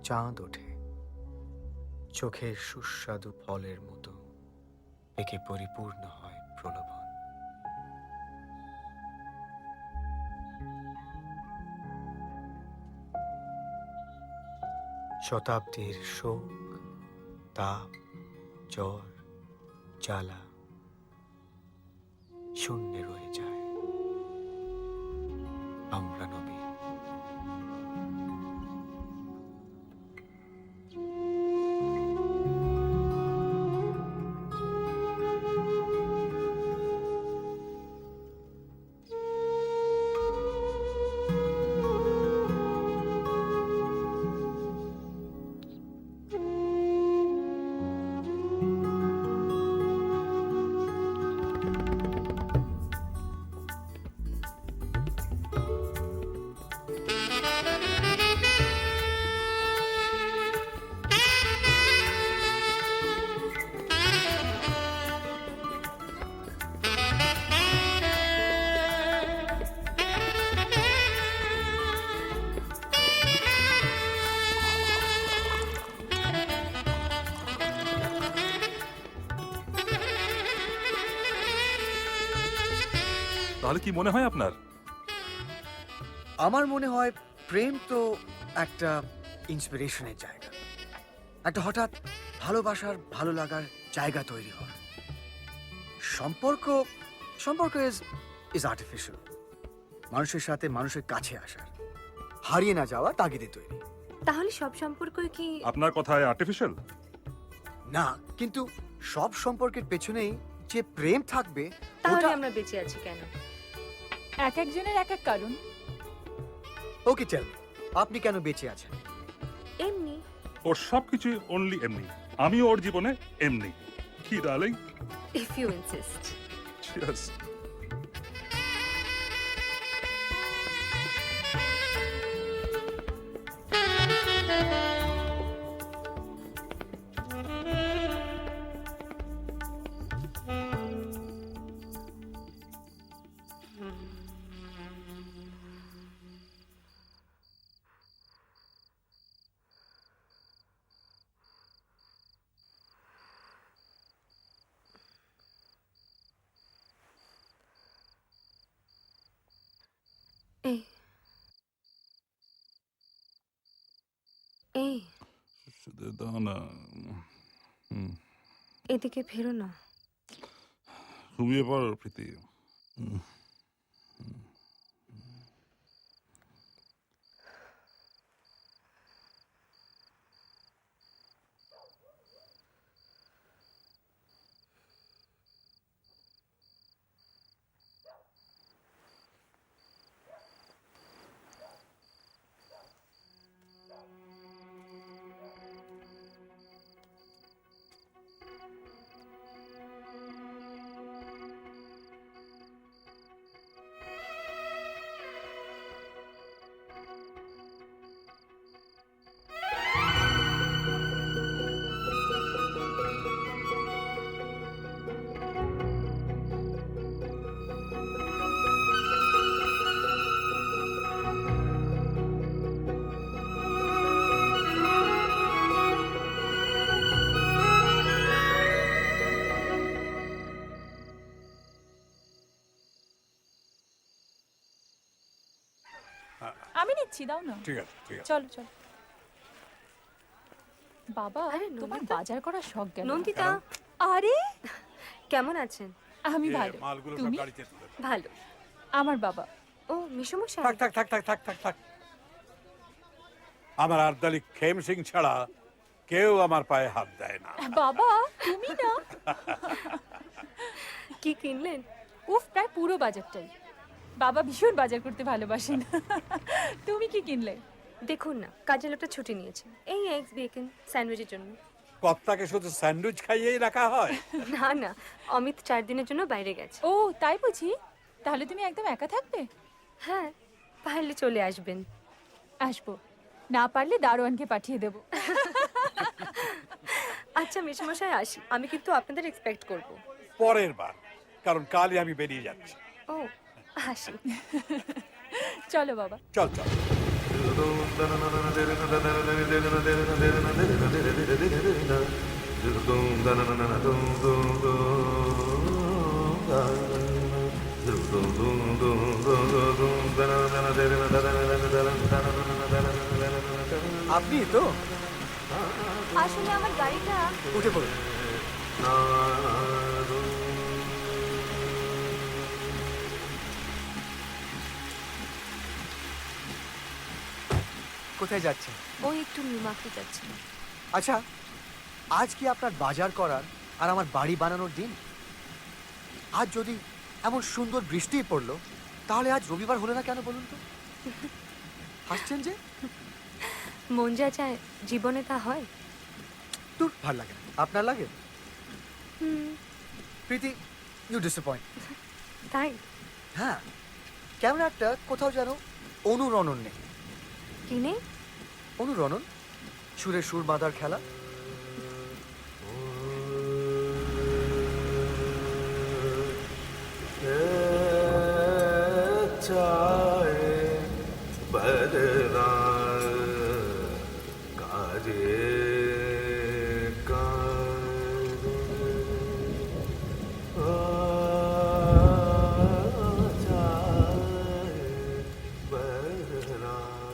S2: চাঁদ ওঠে, চোখের সুস্বাদু ফলের মতো একে পরিপূর্ণ হয় প্রলোভন। শতাব্দীর শোক, তাপ, জ্বর, জ্বালা শূন্যে রয়ে যায়, আমরা নবী।
S7: তাহলে কি মনে হয় আপনার?
S2: আমার মনে হয় প্রেম তো একটা ইন্সপিরেশনের জায়গা, একটা হঠাৎ ভালোবাসার ভালো লাগার জায়গা তৈরি হয়। সম্পর্ক সম্পর্ক ইজ আর্টিফিশিয়াল, মানুষের সাথে মানুষের কাছে আসার, হারিয়ে না যাওয়া তাগিদে তৈরি।
S10: তাহলে সব সম্পর্কই কি?
S7: আপনার কথায় আর্টিফিশিয়াল
S2: না, কিন্তু সব সম্পর্কের পেছনেই যে প্রেম থাকবে
S10: তাহলে
S2: ওটা-
S10: আমরা বেঁচে আছি কেন?
S8: এক একজনের এক এক কারণ।
S2: ওকে টেল মি, আপনি কেন বেঁচে আছেন?
S10: এমনি।
S7: ওর সবকিছু অনলি এমনি, আমি ওর জীবনে এমনি। কি darling?
S10: If you insist.
S7: Cheers.
S10: এই এই
S7: দাও না।
S10: এদিকে ফেরো না।
S7: ঘুমিয়ে পড়ো প্রীতি।
S8: আমি নিচ্ছি, দাও না।
S6: ঠিক আছে, ঠিক আছে।
S8: চলো চলো। বাবা, তোমার বাজার করার শখ গেল।
S10: নন্দিতা,
S8: আরে
S10: কেমন আছেন?
S8: আমি
S6: এ,
S8: ভালো।
S6: মালগুলো সব
S8: তুমি?
S6: গাড়িতে তুলে দাও।
S10: ভালো।
S8: আমার বাবা।
S10: ও মিশুমশাই।
S6: থাক থাক থাক থাক থাক থাক থাক। আমার আর্দালি খেম সিং ছাড়া কেউ আমার পায়ে হাত দেয় না।
S8: বাবা, তুমি না।
S10: কি কিনলেন?
S8: উফ, প্রায় পুরো বাজারটাই। বাবা ভীষণ বাজার করতে ভালোবাসেন। তুমি কি কিনলে?
S10: দেখুন না, কাজের লোকটা ছুটি নিয়েছে। এই এগস বেকন স্যান্ডউইচের জন্য।
S6: কর্তাকে শুধু স্যান্ডউইচ খাইয়েই রাখা হয়?
S10: না না, অমিত 4 দিনের জন্য বাইরে গেছে।
S8: ও তাই বুঝি? তাহলে তুমি একদম একা থাকবে?
S10: হ্যাঁ, পারলে চলে আসবেন।
S8: আসবো, না পারলে দারোয়ানকে পাঠিয়ে দেব।
S10: আচ্ছা মিশুমশাই, আসি। আমি কিন্তু আপনাদের এক্সপেক্ট করব।
S6: পরের বার, কারণ কালই আমি বেরিয়ে যাচ্ছি।
S10: ও আসি।
S8: চলো বাবা।
S6: চল চল।
S2: আপনি তো?
S10: আসলে আমার গাড়িটা।
S2: উঠে পড়ুন। কোথায় যাচ্ছেন?
S10: ও একটু নিমাকে যাচ্ছে।
S2: আচ্ছা, আজ কি আপনার বাজার করার আর আমার বাড়ি বানানোর দিন? আজ যদি এমন সুন্দর বৃষ্টি পড়লো, তাহলে আজ রবিবার হলো না কেন বলুন তো? হাসছেন যে?
S10: মন যা চায় জীবনে তা হয়।
S2: তোর ভাল লাগে না? আপনার লাগে? প্রীতি, ইউ ডিসঅ্যাপয়েন্ট।
S10: তাই?
S2: হ্যাঁ, কেমন একটা কোথাও যেন অনুরণন নেই।
S10: কি নেই?
S2: অনুরণন, সুরে সুর বাঁধার খেলা।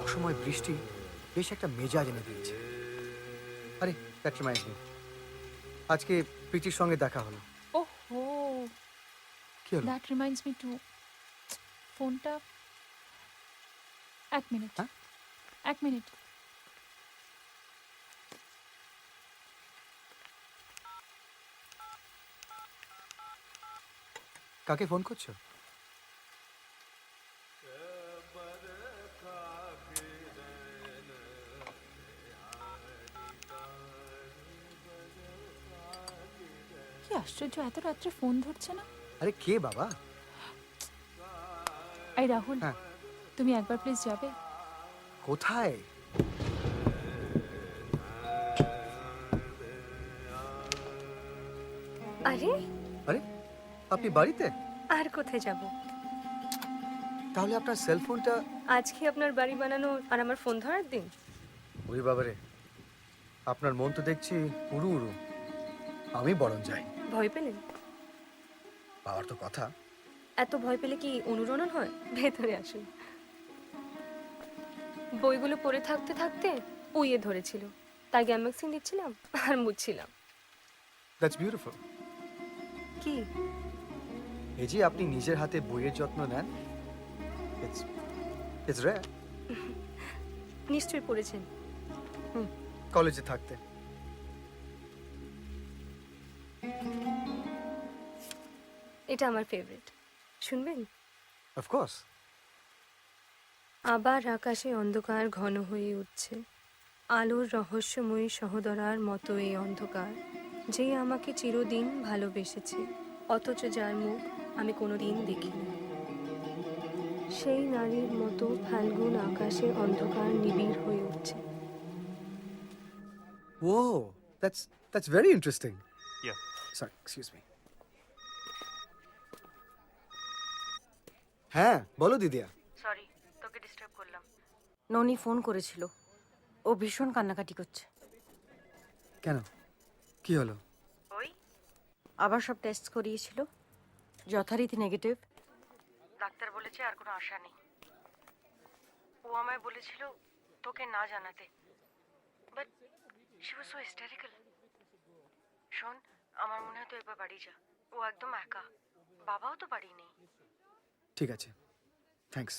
S2: অসময় বৃষ্টি বেশ একটা মেজাজ এনে দিয়েছে। আরে দ্যাট রিমাইন্ডস মি, আজকে প্রীতির সঙ্গে দেখা হলো।
S8: ওহো,
S2: হলো?
S8: দ্যাট রিমাইন্ডস মি টু ফোনটা 1 মিনিট 1 মিনিট
S2: কাকে ফোন করছো?
S8: কি আশ্চর্য, এত রাত্রে ফোন ধরছে না।
S2: আরে কে বাবা?
S8: এই রাহুল,
S2: হ্যাঁ।
S8: তুমি একবার প্লিজ যাবে?
S2: কোথায়?
S10: আরে
S2: আরে আপনি বাড়িতে?
S10: আর কোথায় যাব?
S2: তাহলে আপনার সেল ফোনটা?
S10: আজকে আপনার বাড়ি বানানো আর আমার ফোন ধরার দিন?
S2: ওরে বাবারে, আপনার মন তো দেখছি উড়ু উড়ু। আমি বরং যাই।
S10: ভয় পেলেন?
S2: বাবার তো কথা।
S10: এত ভয় পেলে কি অনুরণন হয়? ভেতরে আসুন। বইগুলো পড়ে থাকতে থাকতে উইয়ে ধরেছিল, তাই গ্যামাক্সিন দিচ্ছিলাম আর মুছছিলাম।
S2: That's beautiful.
S10: কি?
S2: এই যে আপনি নিজের হাতে বইয়ের যত্ন নেন, ইটস রেয়ার।
S10: নিশ্চয়ই পড়েছেন।
S2: কলেজে থাকতে।
S10: এটা আমার ফেভারিট, শুনবেন?
S2: Of course.
S10: আবার আকাশে অন্ধকার ঘন হয়ে উঠছে, আলোর রহস্যময়ী সহদরার মতো এই অন্ধকার, যে আমাকে চিরদিন ভালোবেসেছে অথচ যার মুখ আমি কোনোদিন দেখিনি। সেই নারীর মতো ফাল্গুন আকাশে অন্ধকার নিবিড় হয়ে উঠছে।
S2: Whoa, that's very interesting.
S17: Yeah.
S2: Sorry, excuse me. হ্যাঁ বলো দিদিয়া।
S16: সরি, তোকে ডিস্টার্ব করলাম। ননি ফোন করেছিল, ও ভীষণ কান্নাকাটি করছে।
S2: কেন, কি হলো?
S16: ওই আবার সব টেস্ট করিয়েছিল, যথারীতি নেগেটিভ। ডাক্তার বলেছে আর কোনো আশা নেই। ও আমায় বলেছিল তোকে না জানাতে, but she was so hysterical. শোন, আমার মনে হয় তো এবার বাড়ি যা। ও একদম একা, বাবাও তো বাড়ি নেই।
S2: ঠিক আছে, থ্যাঙ্কস।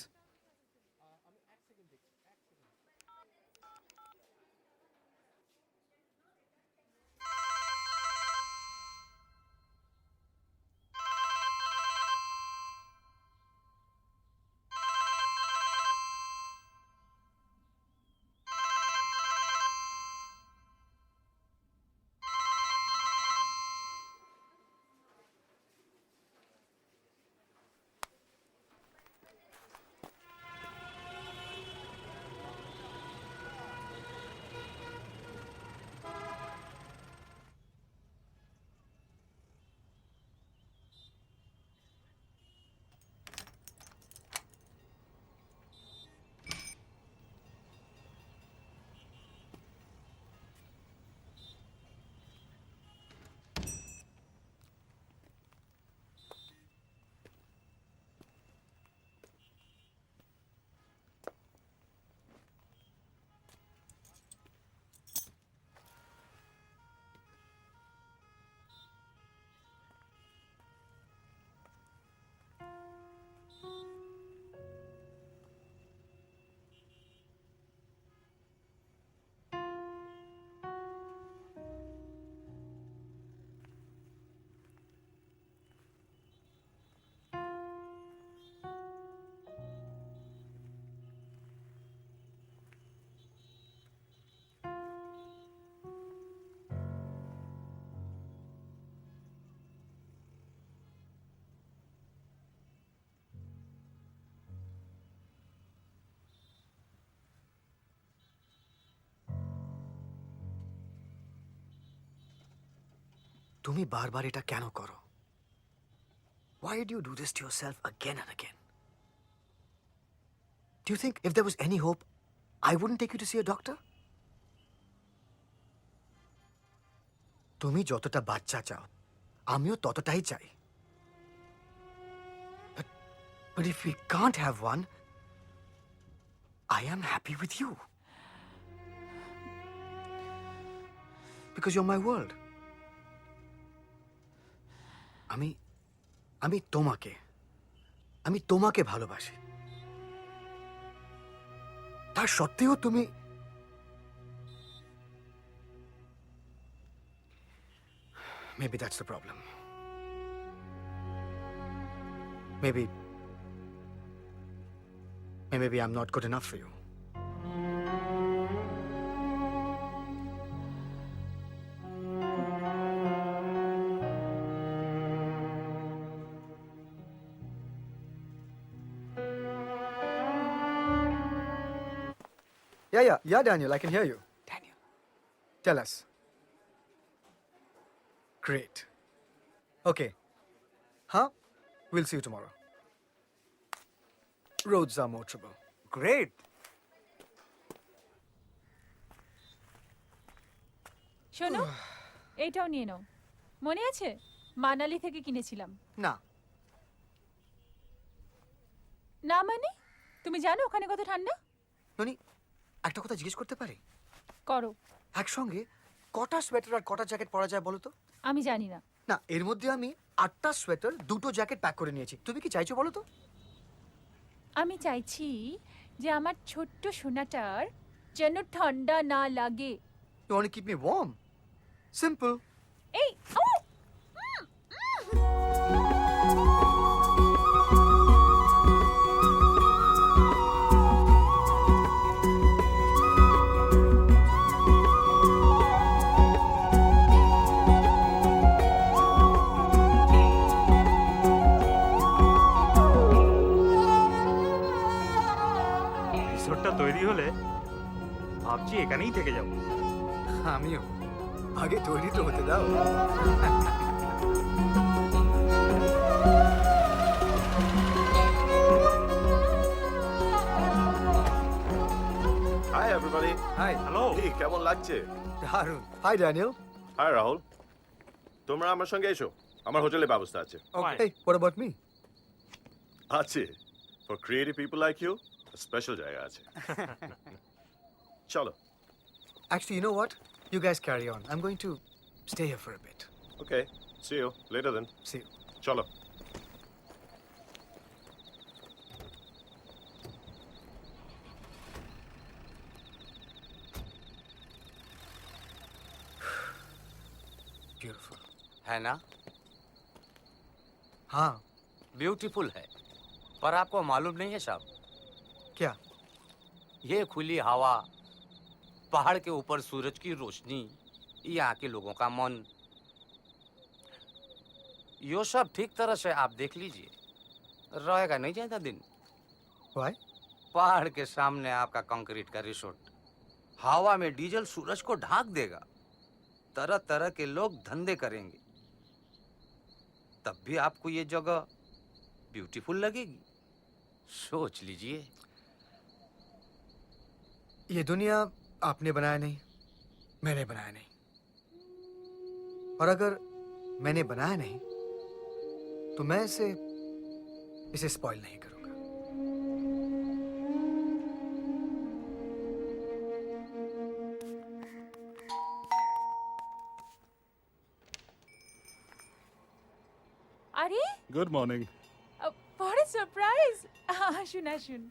S2: তুমি বারবার এটা কেন করো? Why do you do this to yourself again and again? Do you think if there was any hope, I wouldn't take you to see a doctor? তুমি যতটা বাচ্চা চাও, আমিও ততটাই চাই। But if we can't have one, I am happy with you. Because you're my world. আমি তোমাকে ভালোবাসি, তার সত্ত্বেও তুমি maybe that's the problem. Maybe I'm not good enough for you. Yeah, Daniel, I can hear you. Daniel, tell us. Great. Okay. Huh? We'll see you tomorrow. Roads are more trouble.
S17: Great.
S8: শোনো, এইটাও নিয়ে নাও। মনে আছে মানালি থেকে কিনেছিলাম?
S2: না।
S8: না মানে তুমি জানো ওখানে কত ঠান্ডা?
S2: ননি, একটা কথা জিজ্ঞেস করতে পারি?
S8: করো।
S2: একসঙ্গে কটা সোয়েটার আর কটা জ্যাকেট পরা যায় বলো তো?
S8: আমি জানি না।
S2: না, এর মধ্যে আমি 8টা সোয়েটার 2টো জ্যাকেট প্যাক করে নিয়েছি। তুমি কি চাইছো বলো তো?
S8: আমি চাইছি যে আমার ছোট্ট সোনাটার যেন ঠান্ডা না লাগে।
S2: You want to keep me warm? Simple.
S8: এই
S17: রিসোর্টটা তৈরি হলে ভাবছি এখানেই থেকে যাব।
S2: আমিও। আগে তৈরি তো হতে দাও।
S1: Hi everybody.
S2: Hi.
S17: হ্যালো।
S1: এই কেমন লাগছে?
S2: দারুণ। Hi Daniel.
S1: হাই রাহুল, তোমরা আমার সঙ্গে এসো, আমার হোটেলে ব্যবস্থা আছে।
S2: Okay. Hey, what about me?
S1: আছে, for creative people like you special জায়গা আছে। চলো।
S2: Actually, you know what? You guys carry on. I'm going to stay here for a bit.
S1: Okay, see you later then.
S2: See you.
S1: চলো।
S2: Beautiful.
S18: है ना?
S2: हाँ।
S18: Beautiful है, पर आपको मालूम नहीं है साहब?
S2: क्या?
S18: ये खुली हवा, पहाड़ के ऊपर सूरज की रोशनी, यहाँ के लोगों का मन, यो सब ठीक तरह से आप देख लीजिए, रहेगा नहीं ज्यादा दिन।
S2: Why?
S18: पहाड़ के सामने आपका कंक्रीट का रिसोर्ट, हवा में डीजल सूरज को ढाक देगा, तरह तरह के लोग धंधे करेंगे, तब भी आपको ये जगह ब्यूटीफुल लगेगी। सोच लीजिए।
S2: ये दुनिया आपने बनाया नहीं, मैंने बनाया नहीं, और अगर मैंने बनाया नहीं तो मैं इसे स्पॉइल नहीं करूंगा।
S8: আরে
S7: good morning.
S8: what a surprise! আসুন আসুন।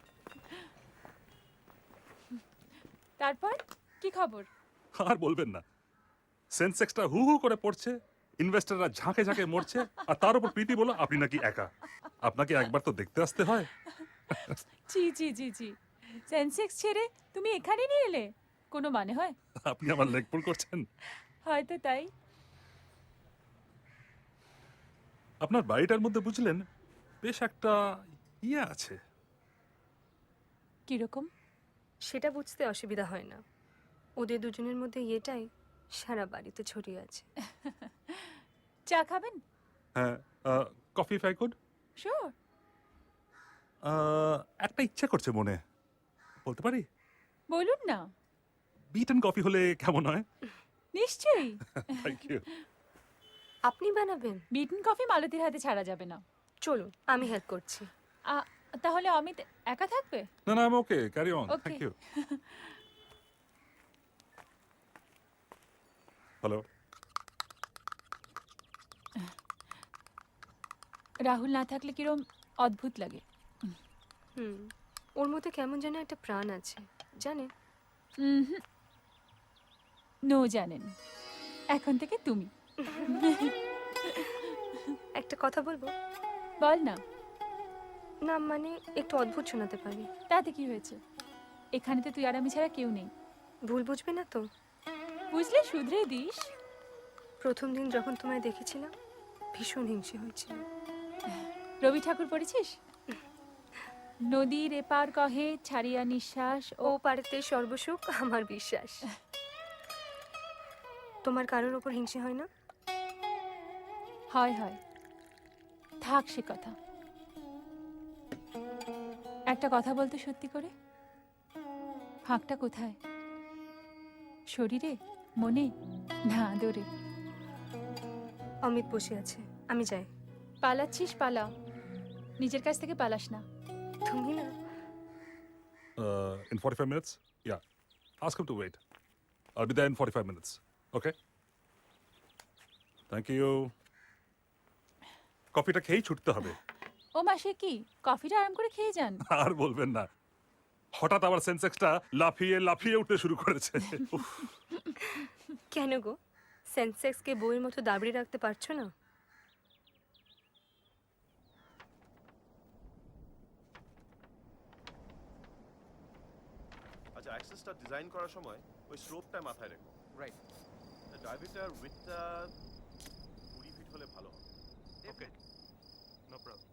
S8: তারপর কি খবর?
S7: আর বলবেন না, সেন্সেক্সটা হু হু করে পড়ছে, ইনভেস্টররা ঝাঁকে ঝাঁকে মরছে, আর তার উপর প্রীতি বলো আপনি নাকি একা। আপনাকে একবার তো দেখতে আসতে হয়।
S8: জি জি জি জি, সেন্সেক্স ছেড়ে তুমি এখানে নিয়ে এলে, কোনো মানে হয়?
S7: আপনি আমার লেগ পুল করছেন।
S8: হয়তো তাই।
S7: আপনার বাড়িটার মধ্যে বুঝলেন বেশ একটা ইয়ে আছে।
S8: কিরকম?
S10: সেটা বুঝতে অসুবিধা হয় না, ওদের দুজনের মধ্যে এটাই সারা বাড়িতে ছড়িয়ে আছে।
S8: চা খাবেন?
S7: হ্যাঁ, coffee if I could.
S8: Sure.
S7: একটা ইচ্ছা করছে মনে, বলতে পারি?
S8: বলুন না।
S7: বিটেন কফি হলে কেমন হয়?
S8: নিশ্চয়ই।
S7: Thank you.
S10: আপনি বানাবেন?
S8: বিটেন কফি মালতীর হাতে ছাড়া যাবে না।
S10: চলুন, আমি হেল্প করছি।
S8: তাহলে অমিত একা থাকবে?
S7: না না, আমি okay, carry on.
S8: Okay.
S7: Thank you. Hello.
S8: Rahul না থাকলে কিরম অদ্ভুত লাগে।
S10: ওর মধ্যে কেমন যেন একটা প্রাণ আছে, জানেন?
S8: নো জানেন, এখন থেকে তুমি।
S10: একটা কথা বলবো?
S8: বল না।
S10: না মানে একটু অদ্ভুত শোনাতে পারি।
S8: তাতে কি হয়েছে? এখানে তো তুই আর আমি ছাড়া কেউ নেই।
S10: ভুল বুঝবে না তো?
S8: বুঝলে শুধরে দিস।
S10: প্রথম দিন যখন তোমায় দেখেছিলাম ভীষণ হিংসে হয়েছিল।
S8: রবি ঠাকুর পড়েছিস? নদীর এপার কহে ছাড়িয়া নিঃশ্বাস,
S10: ও পারেতে সর্বসুখ আমার বিশ্বাস। তোমার কারোর ওপর হিংসে হয় না?
S8: হয় হয়, থাক সে কথা। একটা কথা বলতে সত্যি করে, ফাঁকটা কোথায়? শরীরে, মনে, না আদরে?
S10: অমিত বসে আছে, আমি যাই।
S8: পালাচ্ছিস পালা, নিজের কাছ থেকে পালাস না।
S10: তুমি না।
S7: In 45 minutes? Yeah. Ask him to wait. I'll be there in 45 minutes. Okay? Thank you. কফিটা খেয়েই ছুটতে হবে।
S8: ও মাসে কি, কফিটা আরাম করে খেয়ে যান।
S7: আর বলবেন না, হঠাৎ আবার সেন্সেক্সটা লাফিয়ে লাফিয়ে উঠতে শুরু করেছে।
S10: কেন গো, সেন্সেক্সকে বইয়ের মতো দাবড়ে রাখতে পারছো না?
S1: আচ্ছা, অ্যাক্সেসটা ডিজাইন করার সময় ওই স্লোপটা মাথায় রেখো। রাইট। ডায়ামিটার উইথটা 20 ফিট হলে ভালো হবে।
S17: Okay, no problem.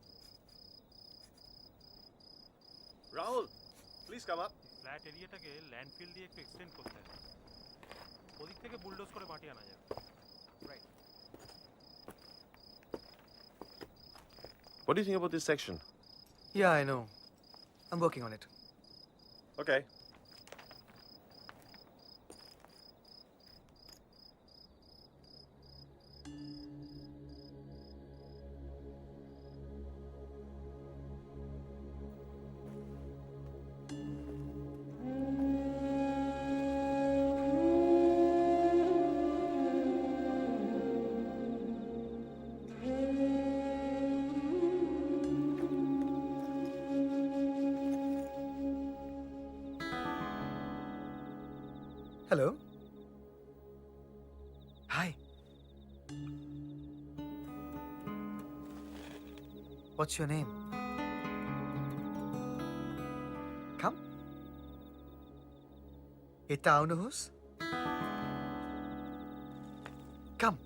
S1: Rahul, please come up.
S17: Flat এরিয়াটাকে ল্যান্ডফিল দিয়ে একটু এক্সটেন্ড করতে হবে। ওদিক থেকে বুলডোজ করে মাটি আনা যাবে।
S1: Right. What do you think about this section?
S2: Yeah, I know. I'm working on it.
S1: Okay.
S2: Hello. Hi. What's your name? Come. Eta Unuhus? Come.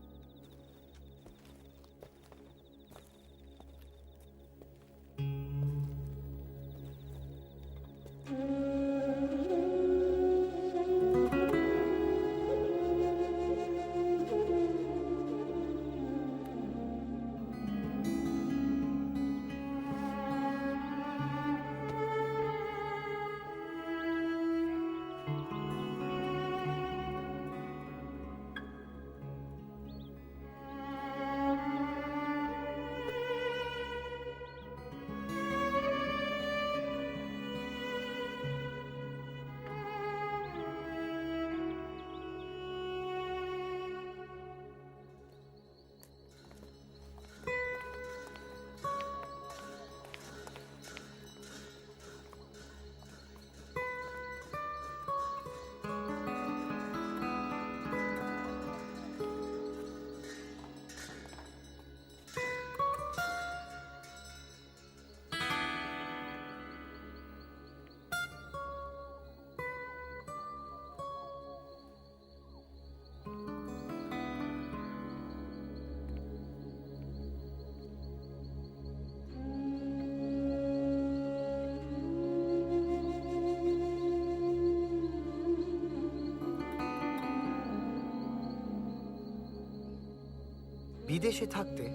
S2: বিদেশে থাকতে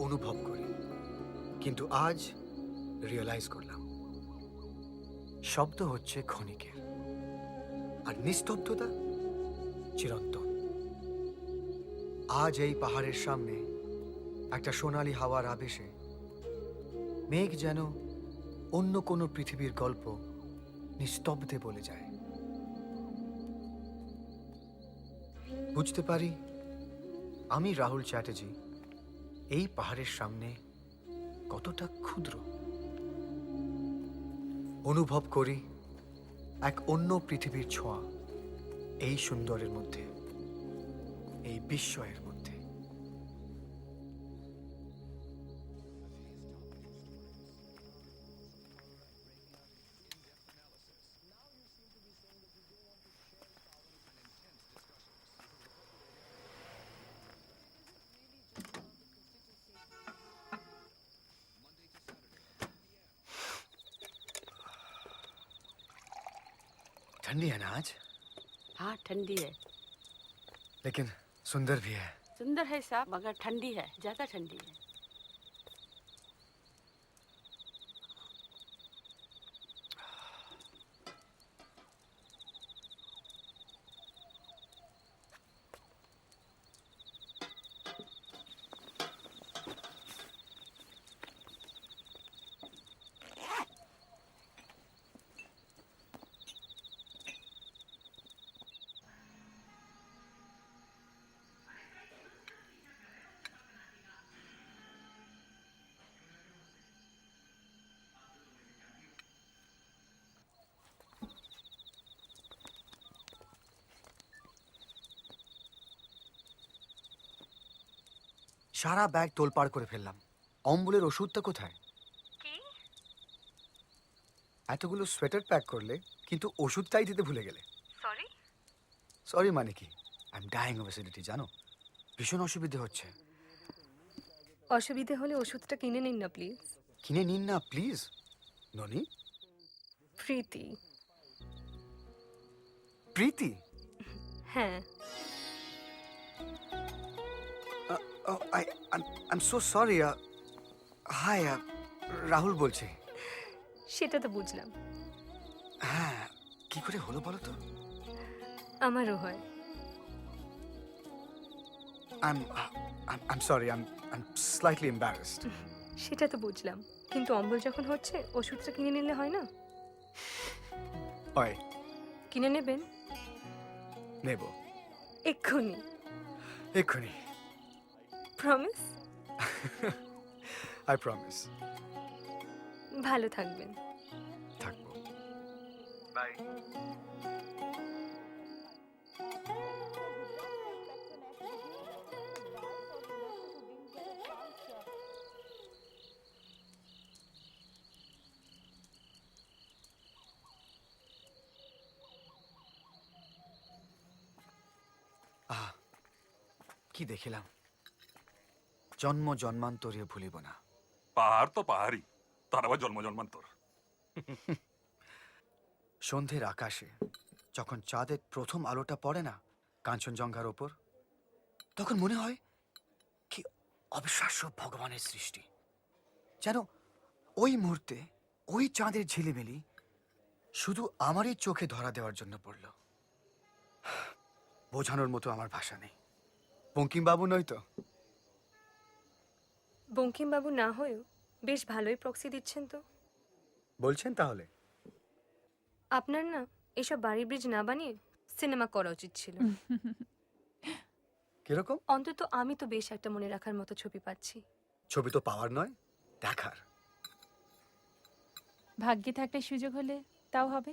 S2: অনুভব করি, কিন্তু আজ রিয়েলাইজ করলাম শব্দ হচ্ছে ক্ষণিকের, আর নিস্তব্ধতা চিরন্তন। আজ এই পাহাড়ের সামনে একটা সোনালী হাওয়ার আবেশে মেঘ যেন অন্য কোনো পৃথিবীর গল্প নিস্তব্ধে বলে যায়। বুঝতে পারি আমি রাহুল চ্যাটার্জি এই পাহাড়ের সামনে কতটা ক্ষুদ্র। অনুভব করি এক অন্য পৃথিবীর ছোঁয়া এই সুন্দরের মধ্যে, এই বিস্ময়ের মধ্যে। ठंडी है ना आज,
S15: हाँ ठंडी है,
S2: लेकिन सुंदर भी है।
S15: सुंदर है साहब मगर ठंडी है, ज्यादा ठंडी है।
S2: সারা ব্যাগ তোলপাড় করে ফেললাম। অম্বলের ওষুধটা কোথায়?
S3: কি?
S2: এতগুলো সোয়েটার প্যাক করলে কিন্তু ওষুধটাই দিতে ভুলে গেলে।
S3: সরি?
S2: সরি মানে কি? I am dying of acidity, জানো? ভীষণ অসুবিধে হচ্ছে।
S10: অসুবিধে হলে ওষুধটা কিনে নিন না প্লিজ।
S2: কিনে নিন না প্লিজ। ননি?
S10: প্রীতি।
S2: প্রীতি?
S10: হ্যাঁ।
S2: I'm so sorry. Hi, Rahul বলছি।
S10: সেটা তো বুঝলাম।
S2: হ্যাঁ, কি করে হলো বলো তো?
S10: আমারও হয়।
S2: I'm sorry. I'm slightly embarrassed.
S10: সেটা তো বুঝলাম, কিন্তু অম্বল যখন হচ্ছে ওষুধটা কিনে নিলে হয় না?
S2: হয়।
S10: কিনে নেবেন?
S2: নেব।
S10: এক্ষুনি?
S2: এক্ষুনি।
S10: প্রমিস?
S2: I promise.
S10: ভালো থাকবেন।
S2: থাকবো। বাই। কি দেখিলাম, জন্ম জন্মান্তরে ভুলিব না।
S12: পাহাড় তো পাহাড়ই, তার আবার জন্ম জন্মান্তর।
S2: সন্ধ্যের আকাশে যখন চাঁদের প্রথম আলোটা পড়ে না কাঞ্চনজঙ্ঘার ওপর, তখন মনে হয় কি অবিশ্বাস্য ভগবানের সৃষ্টি। যেন ওই মুহূর্তে ওই চাঁদের ঝিলিমিলি শুধু আমারই চোখে ধরা দেওয়ার জন্য পড়ল। বোঝানোর মতো আমার ভাষা নেই। বঙ্কিমবাবু নয় তো?
S10: বঙ্কিমবাবু না হয়েও বেশ ভালোই প্রক্সি দিচ্ছেন তো।
S2: বলছেন তাহলে?
S10: আপনার না এসব বাড়ি ব্রিজ না বানিয়ে সিনেমা করা উচিত ছিল।
S2: কিরকম?
S10: অন্তত আমি তো বেশ একটা মনে রাখার মতো ছবি পাচ্ছি।
S2: ছবি তো পাওয়ার নয়, দেখার।
S8: ভাগ্যে থাকলে সুযোগ হলে তাও হবে।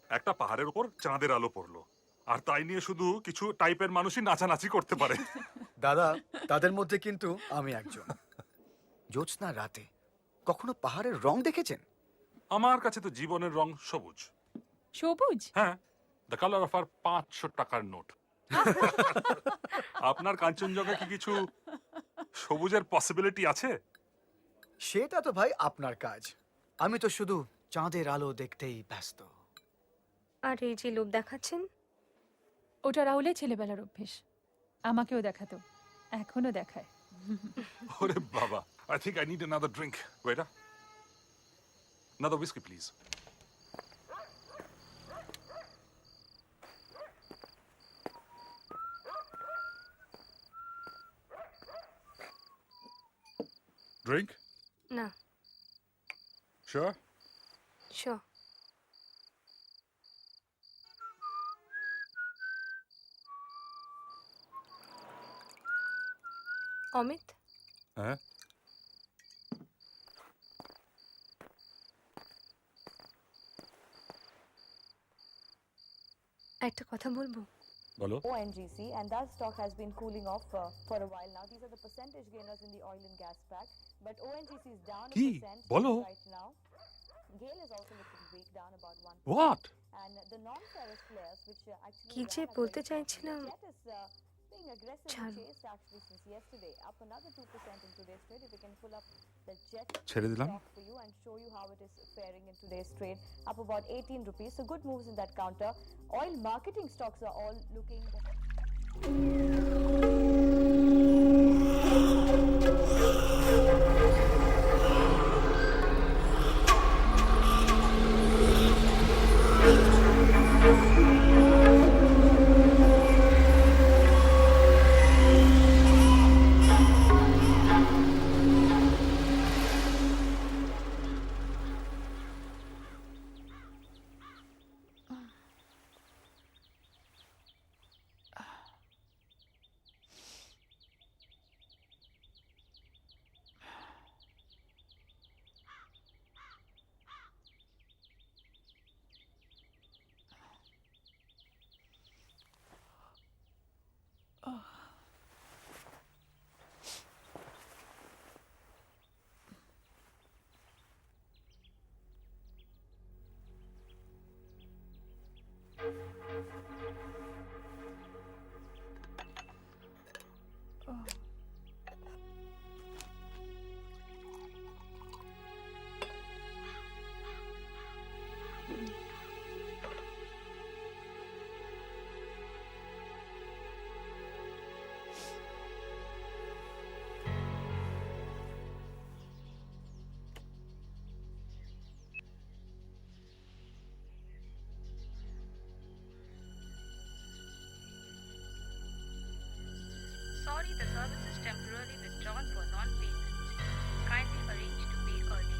S12: একটা পাহাড়ের উপর চাঁদের আলো পড়লো, আর তাই নিয়ে শুধু কিছু টাইপের মানুষই নাচানাচি করতে পারে।
S2: দাদা, তাদের মধ্যে কিন্তু আমি একজন। জ্যোৎস্না রাতে কখনো পাহাড়ের রং দেখেছেন?
S12: আমার কাছে তো জীবনের রং সবুজ।
S8: সবুজ?
S12: হ্যাঁ, দ্য কালার অফ আর 500 টাকার নোট। আপনার কাঞ্চনজঙ্ঘা কি কিছু সবুজের পসিবিলিটি আছে?
S2: সেটা তো ভাই আপনার কাজ। আমি তো শুধু চাঁদের আলো দেখতেই ব্যস্ত।
S10: আর এই যে লোভ দেখাচ্ছেন,
S8: ওটা রাহুলের ছেলেবেলার অভ্যেস। আমাকেও দেখাতো, এখনো দেখায়।
S12: ওরে বাবা, I think I need another drink. Waiter, another whiskey, please.
S7: Drink?
S10: না।
S7: Sure?
S10: Sure. অমিত,
S12: হ্যাঁ?
S10: একটা কথা বলবো?
S7: বলো।
S19: ONGC, and that stock has been cooling off for a while now. These are the percentage gainers in the oil and gas pack, but ONGC is down
S7: কি?
S19: a percent
S7: বলো।
S19: right now. GAIL is also looking weak, down about 1%.
S7: What?
S19: And the non-ferrous players, which actually
S10: কি যে বলতে চাইছিলাম,
S19: being aggressively
S10: ছাড়ো।
S19: chased actually since yesterday, up another 2% in today's trade. If we can pull up the jet
S7: ছেড়ে দিলাম।
S19: stock for you and show you how it is faring in today's trade, up about 18 rupees. So good moves in that counter. Oil marketing stocks are all looking.
S20: Sorry, the service is temporarily withdrawn for non-payment. Kindly arrange to pay early.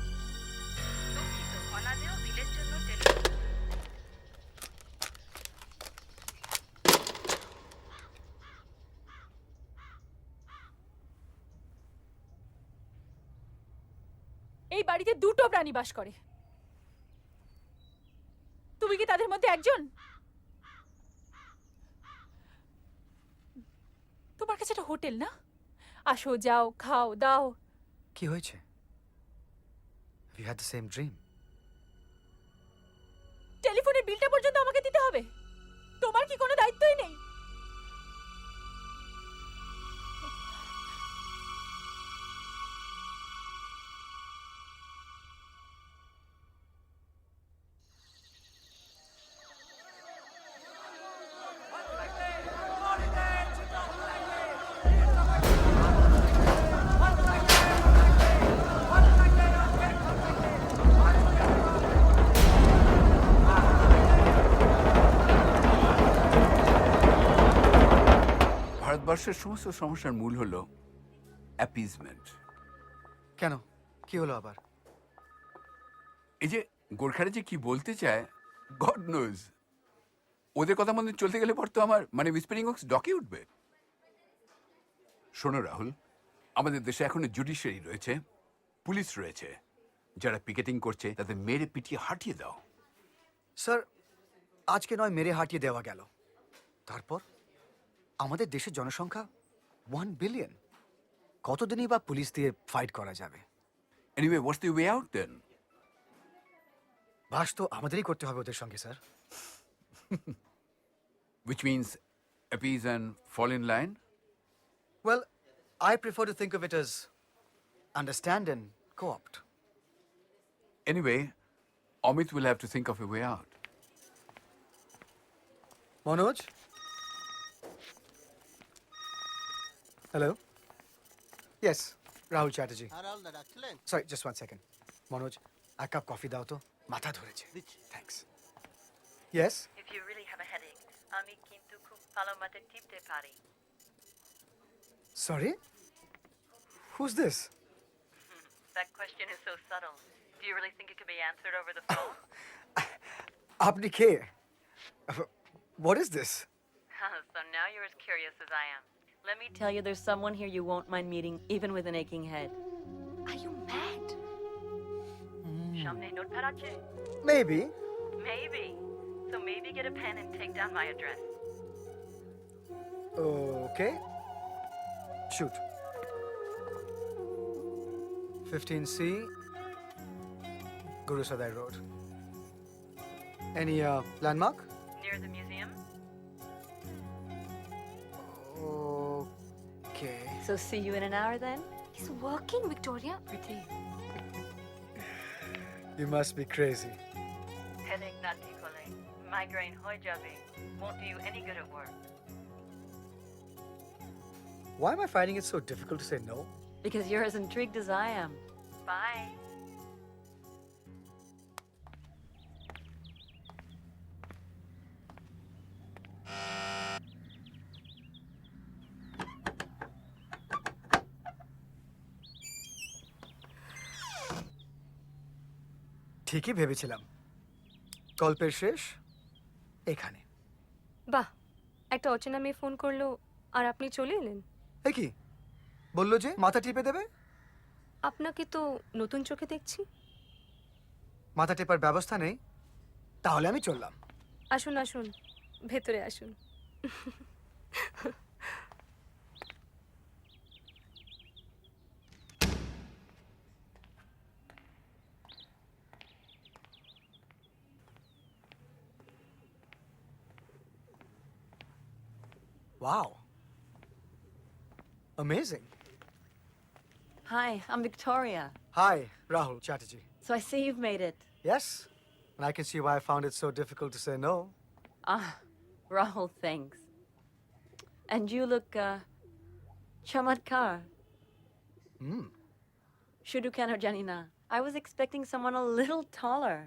S20: দুঃখিত, অনাদেয় বিলের জন্য telephone.
S8: এই বাড়িতে দুটো প্রাণী বাস করে। তুমি কি তাদের মধ্যে একজন? তোমার কাছে এটা হোটেল না? আসো, যাও, খাও, দাও।
S2: কি হয়েছে? We had the same dream.
S8: টেলিফোনের বিলটা পর্যন্ত আমাকে দিতে হবে? তোমার কি কোনো দায়িত্বই নেই?
S14: ভারতবর্ষের সমস্ত সমস্যার মূল হলো অ্যাপিজমেন্ট।
S2: কেন? কি হলো আবার?
S14: এই যে গোর্খারা যে কি বলতে চায়, গড নোজ। ওদের কথা মধ্যে চলতে গেলে পর তো আমার মানে উইসপারিং ওক্স ডকে উঠবে। শোনো রাহুল, আমাদের দেশে এখনো জুডিশিয়ারি রয়েছে, পুলিশ রয়েছে। যারা পিকেটিং করছে তাদের মেরে পিটিয়ে হাঁটিয়ে দাও।
S2: স্যার, আজকে নয় মেরে হাঁটিয়ে দেওয়া গেল, তারপর আমাদের দেশের জনসংখ্যা 1 বিলিয়ন। কতদিনই বা পুলিশ দিয়ে ফাইট করা যাবে?
S14: Anyway, what's the way out then?
S2: বাস তো আমাদেরই করতে হবে ওদের সঙ্গে, sir.
S14: Which means appease and fall in line?
S2: Well, I prefer to think of it as understand and co-opt.
S14: Anyway, Amit will have to think of a way out.
S2: Manoj? Hello? Yes, Rahul Chatterjee. Sorry, just 1 second. Manoj, a cup coffee dao to. Matha dhoreche. Thanks. Yes?
S5: If you really have a headache, আমি কিন্তু খুব ভালো মতে টিপতে পারি।
S2: Sorry? Who's this?
S5: That question is so subtle. Do you really think it could be answered over the phone?
S2: Apni ke? What is this?
S5: So now you're as curious as I am. Let me tell you, there's someone here you won't mind meeting, even with an aching head. Are you mad? সামনে notepad আছে?
S2: Maybe.
S5: Maybe. So maybe get a pen and take down my address.
S2: Okay. Shoot. 15C, Guru Sadai Road. Any landmark?
S5: Near the museum?
S2: Okay.
S5: So see you in an hour then?
S10: He's working, Victoria.
S5: Pretty.
S2: You must be crazy.
S5: Headache nati kole. Migraine hoy jabe. Won't do you any good at work.
S2: Why am I finding it so difficult to say no?
S5: Because you're as intrigued as I am. Bye.
S2: ঠিকই ভেবেছিলাম গল্পের শেষ এখানে।
S10: বাহ, একটা অচেনা মেয়ে phone করলো আর আপনি চলে এলেন।
S2: এ কি বললো যে মাথা টিপে দেবে?
S10: আপনাকে তো নতুন চোখে দেখছি।
S2: মাথা টেপার ব্যবস্থা নেই, তাহলে আমি চললাম।
S10: আসুন আসুন, ভেতরে আসুন।
S2: Wow. Amazing.
S5: Hi, I'm Victoria.
S2: Hi, Rahul Chatterjee.
S5: So I see you've made it.
S2: Yes, and I can see why I found it so difficult to say no.
S5: Rahul, thanks. And you look, chamatkar. Shudu kenar jani na. I was expecting someone a little taller.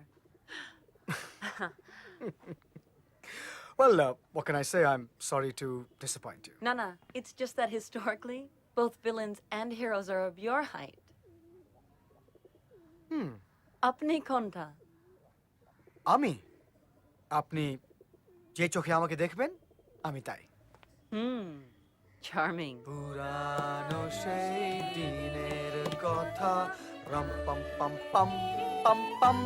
S2: Well, what can I say? I'm sorry to disappoint you.
S5: Nana, it's just that historically, both villains and heroes are of your height. Apni konta.
S2: আমি আপনি যে চোখে আমাকে দেখবেন আমি তাই।
S5: Charming.
S2: পুরানো সেই দিনের কথা রাম পাম পাম পাম পাম পাম।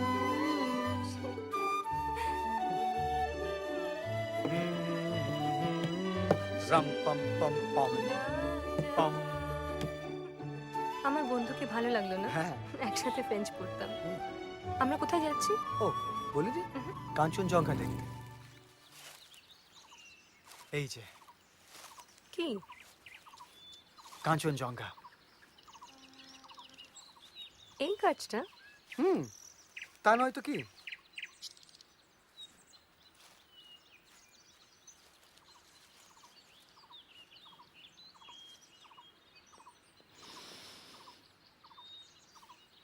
S2: রাম পাম পাম পাম পাম।
S10: আমার বন্ধুকে ভালো লাগলো না?
S2: হ্যাঁ।
S10: একসাথে ফ্রেঞ্চ পড়তাম। আমরা কোথায় যাচ্ছি?
S2: ও বলে দি, কাঞ্চনজঙ্ঘা দেখতে। এই যে
S10: কি?
S2: কাঞ্চনজঙ্ঘা।
S10: এই কাজটা?
S2: তা নয় তো কি?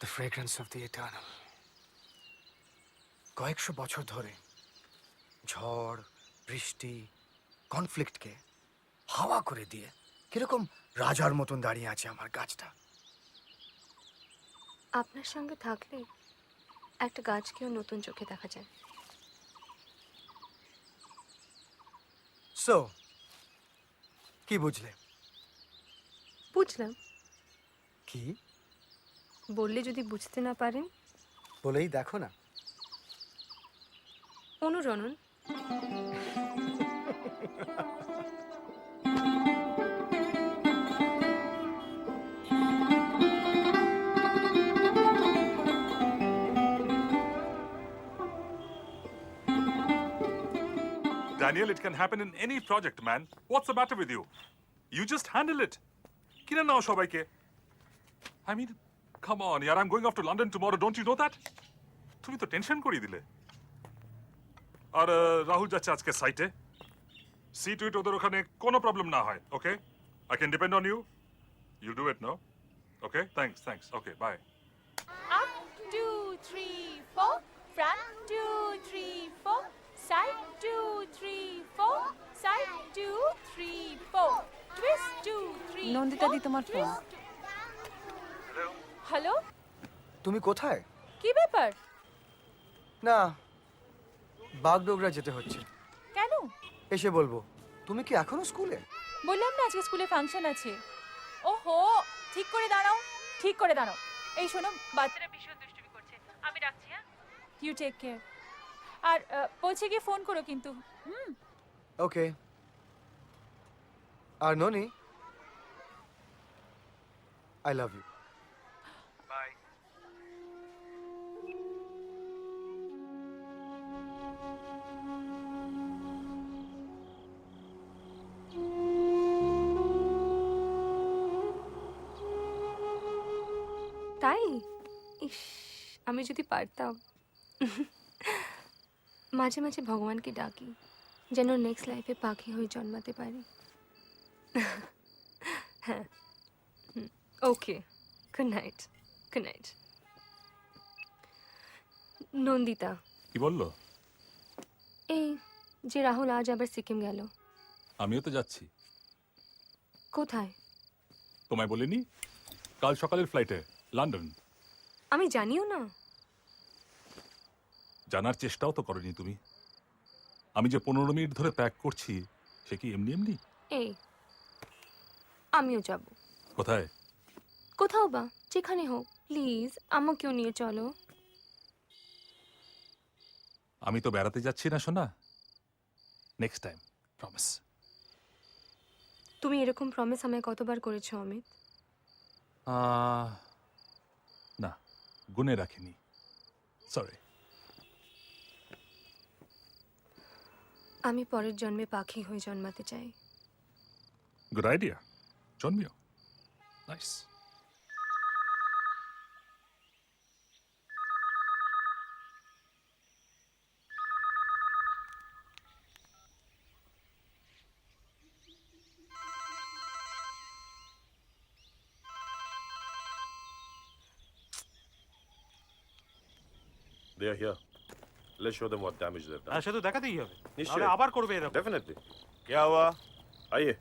S2: The fragrance of the eternal. কয়েকশো বছর ধরে ঝড় বৃষ্টি কনফ্লিক্টকে হাওয়া করে দিয়ে কিরকম রাজার মতন দাঁড়িয়ে আছে আমার গাছটা।
S10: আপনার সঙ্গে থাকলে একটা গাছকেও নতুন চোখে দেখা যায়।
S2: সো কি বুঝলে?
S10: বুঝলাম।
S2: কি
S10: বললে যদি বুঝতে না পারেন?
S2: বলেই দেখো না।
S10: অনুরণন।
S7: Daniel, it can happen in any project, man. What's the matter with you? You just handle it. Kina nao shobaike. I mean, come on, yaar, I'm going off to London tomorrow. Don't you know that? Tumi to tension kori dile. আর রাহুল যাচ্ছে আজকে সাইটে। C two ইট ওদের ওখানে কোনো problem না হয়, okay? I can depend on you. You do it no? Okay, thanks. Okay, bye.
S8: Up, 2, 3, 4. Front, 2, 3, 4. Side, 2, 3, 4. Side, 2, 3, 4. Twist, 2, 3, 4.
S5: Nandita দি, তোমার phone.
S8: Hello,
S2: তুমি কোথায়?
S8: কি ব্যাপার?
S2: না, বাগডোগরা যেতে হচ্ছে।
S8: কেন?
S2: এসে বলবো। তুমি কি এখনো স্কুলে?
S8: বললাম না আজকে স্কুলে ফাংশন আছে। ওহো, ঠিক করে দাঁড়াও, ঠিক করে দাঁড়াও। এই শোনো, বাচ্চারা ভীষণ দুষ্টুমি করছে। আমি রাখছি, হ্যাঁ? You take care. আর পৌঁছে গিয়ে ফোন করো কিন্তু
S2: Okay. R Noni, I love you. Bye.
S10: তাই ইস, আমি যদি পারতাম। মাঝে মাঝে ভগবানকে ডাকি যেন নেক্সট লাইফে পাখি হয়ে জন্মাতে পারি। হ্যাঁ, okay, good night, good night. Nandita,
S7: কি বললো?
S10: এই যে রাহুল আজ আবার সিকিম গেল।
S7: আমিও তো যাচ্ছি।
S10: কোথায়?
S7: তোমায় বলিনি? কাল সকালের ফ্লাইটে লন্ডন।
S10: আমি জানিও না।
S7: জানার চেষ্টাও তো করনি তুমি। আমি যে 15 মিনিট ধরে প্যাক করছি, সে কি এমনি এমনি?
S10: এই আমিও যাব।
S7: কোথায়?
S10: কোথাও বা, যেখানে হোক, প্লিজ আমাকেও নিয়ে চলো।
S7: আমি তো বেড়াতে যাচ্ছি না সোনা। Next time, promise.
S10: তুমি এরকম প্রমিস আমায় কতবার করেছো অমিত?
S7: না, গুনে রাখিনি, সরি।
S10: আমি পরের জন্মে পাখি হয়ে জন্মাতে চাই।
S7: গুড আইডিয়া, জন্মিও। Nice.
S1: They are here. Let's show them what damage they've done.
S17: সে তো দেখাতেই হবে,
S1: নিশ্চয়ই।
S17: নাহলে আবার করবে এরকম।
S1: Definitely. क्या हुआ? आइए.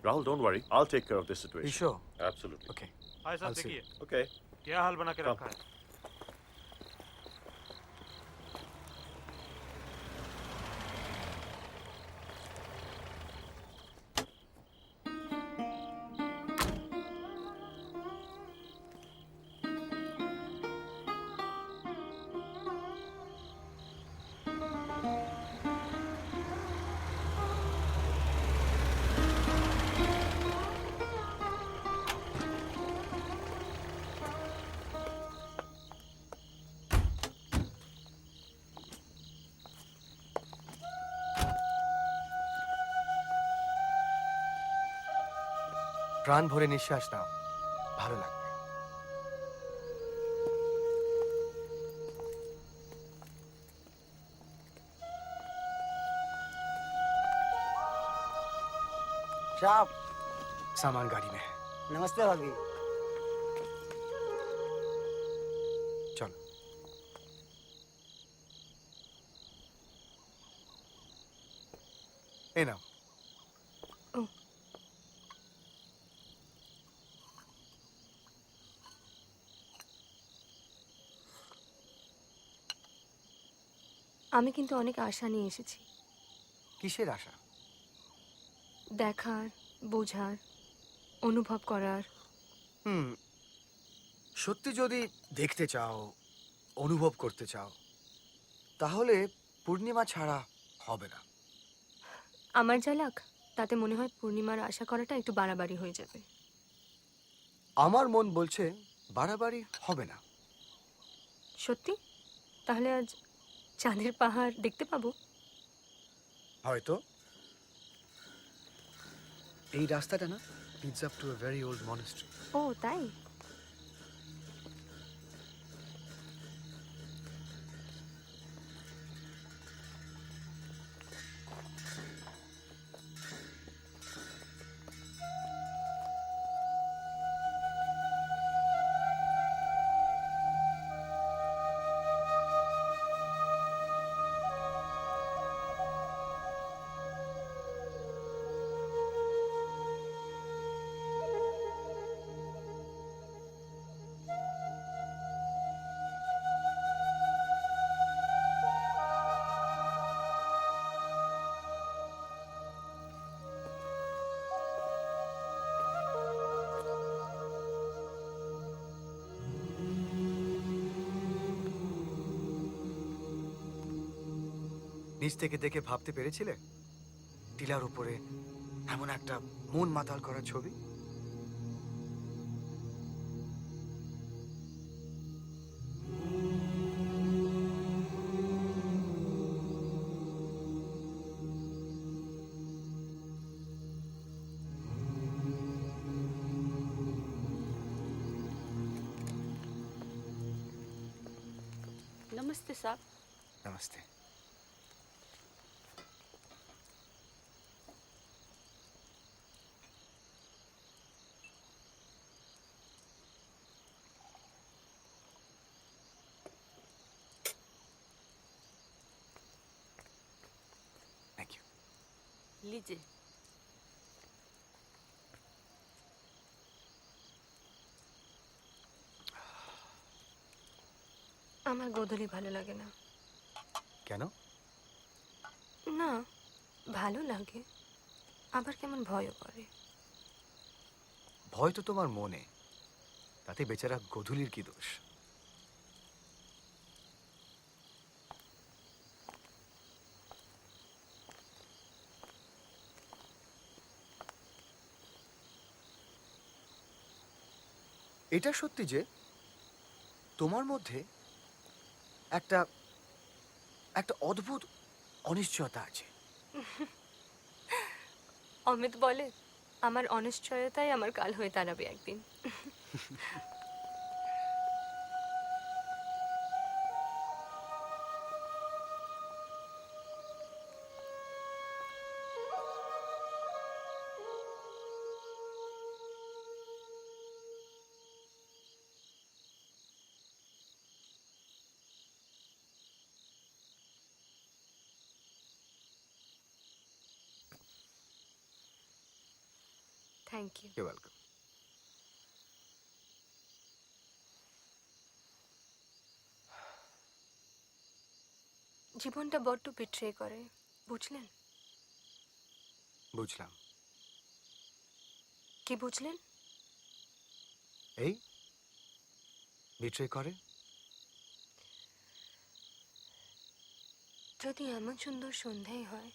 S1: Rahul, don't worry. I'll take care of this situation.
S2: You sure?
S1: Absolutely.
S2: Okay.
S17: हाय साहब,
S2: I'll see.
S17: देखिए
S1: Okay.
S17: क्या हाल बना के
S1: Come.
S17: रखा है।
S2: প্রাণ ভরে নিঃশ্বাস নাও, ভালো লাগবে।
S9: साहब,
S2: सामान गाड़ी में है।
S9: नमस्ते भाभी।
S2: चलो। ए नाও।
S10: আমি কিন্তু অনেক আশা নিয়ে এসেছি।
S2: কিসের আশা?
S10: দেখার, বোঝার, অনুভব করার।
S2: সত্যি যদি দেখতে চাও, অনুভব করতে চাও, তাহলে পূর্ণিমা ছাড়া হবে না।
S10: আমার যা লাগ, তাতে মনে হয় পূর্ণিমার আশা করাটা একটু বাড়াবাড়ি হয়ে যাবে।
S2: আমার মন বলছে বাড়াবাড়ি হবে না।
S10: সত্যি? তাহলে আজ চাঁদের পাহাড় দেখতে পাবো?
S2: হয়তো। এই রাস্তাটা না leads up to a very old monastery.
S10: ও তাই?
S2: নিচ থেকে দেখে ভাবতে পেরেছিলে টিলার উপরে এমন একটা মন মাতাল করা ছবি?
S13: नमस्ते साहब।
S2: नमस्ते। Thank you.
S13: लीजिए।
S10: আমার গোধূলি ভালো লাগে না।
S2: কেন?
S10: না, ভালো লাগে, আবার কেমন ভয়ও করে।
S2: ভয় তো তোমার মনে, তাতে বেচারা গোধূলির কি দোষ? এটা সত্যি যে তোমার মধ্যে একটা একটা অদ্ভুত অনিশ্চয়তা আছে।
S10: অমিত বলে আমার অনিশ্চয়তাই আমার কাল হয়ে দাঁড়াবে একদিন। Thank you.
S2: You're welcome.
S10: জীবনটা বড্ড বিট্রে করে, বুঝলেন?
S2: বুঝলাম।
S10: কি বুঝলেন?
S2: এই বিট্রে করে?
S10: যদি এমন সুন্দর সন্ধেই হয়,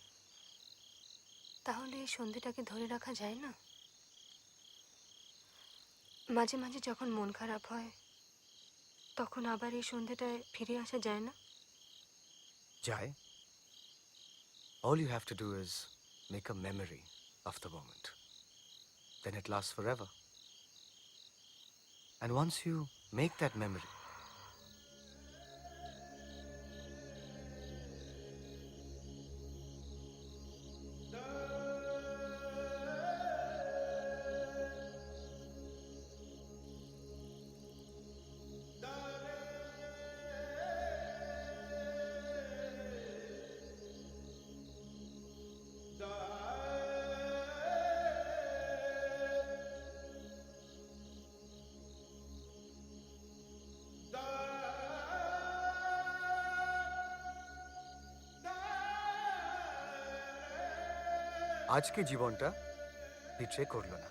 S10: তাহলে এই সন্ধেটাকে ধরে রাখা যায় না? মাঝে মাঝে যখন মন খারাপ হয়, তখন আবার এই সন্ধেটায় ফিরে আসা যায় না?
S2: যায়। All you have to do is make a memory of the moment. Then it lasts forever. And once you make that memory, আজকে জীবনটা বিট্রে করলো না।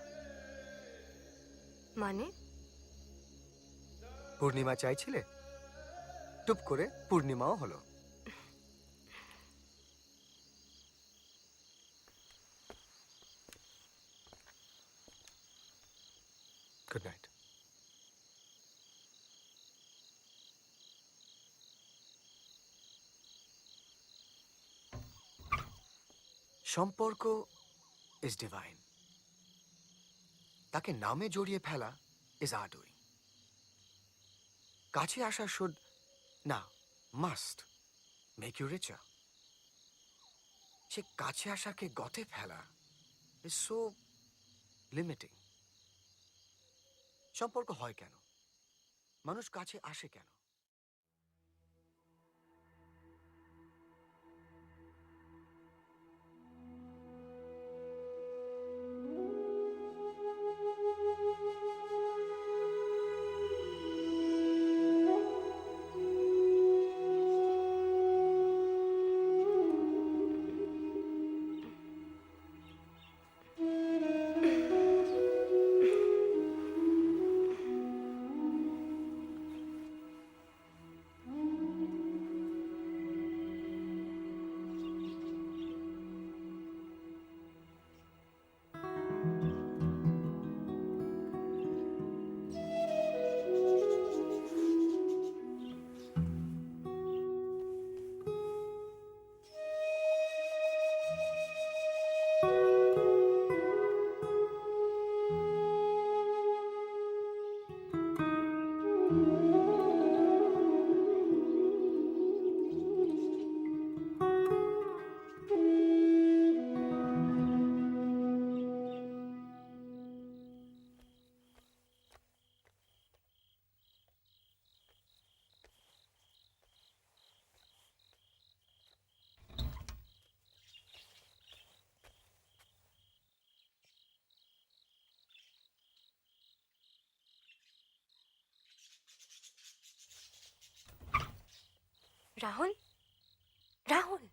S10: মানে?
S2: পূর্ণিমা চাইছিলে, টুপ করে পূর্ণিমাও হলো। Good night. সম্পর্ক ইজ ডিভাইন। তাকে নামে জড়িয়ে ফেলা ইজ আর ডুইং। কাছে আসা শুড না, মাস্ট মেক ইউ রিচার। সে কাছে আসাকে গতে ফেলা ইজ সো লিমিটিং। সম্পর্ক হয় কেন? মানুষ কাছে আসে কেন?
S10: রাহুল, রাহুল,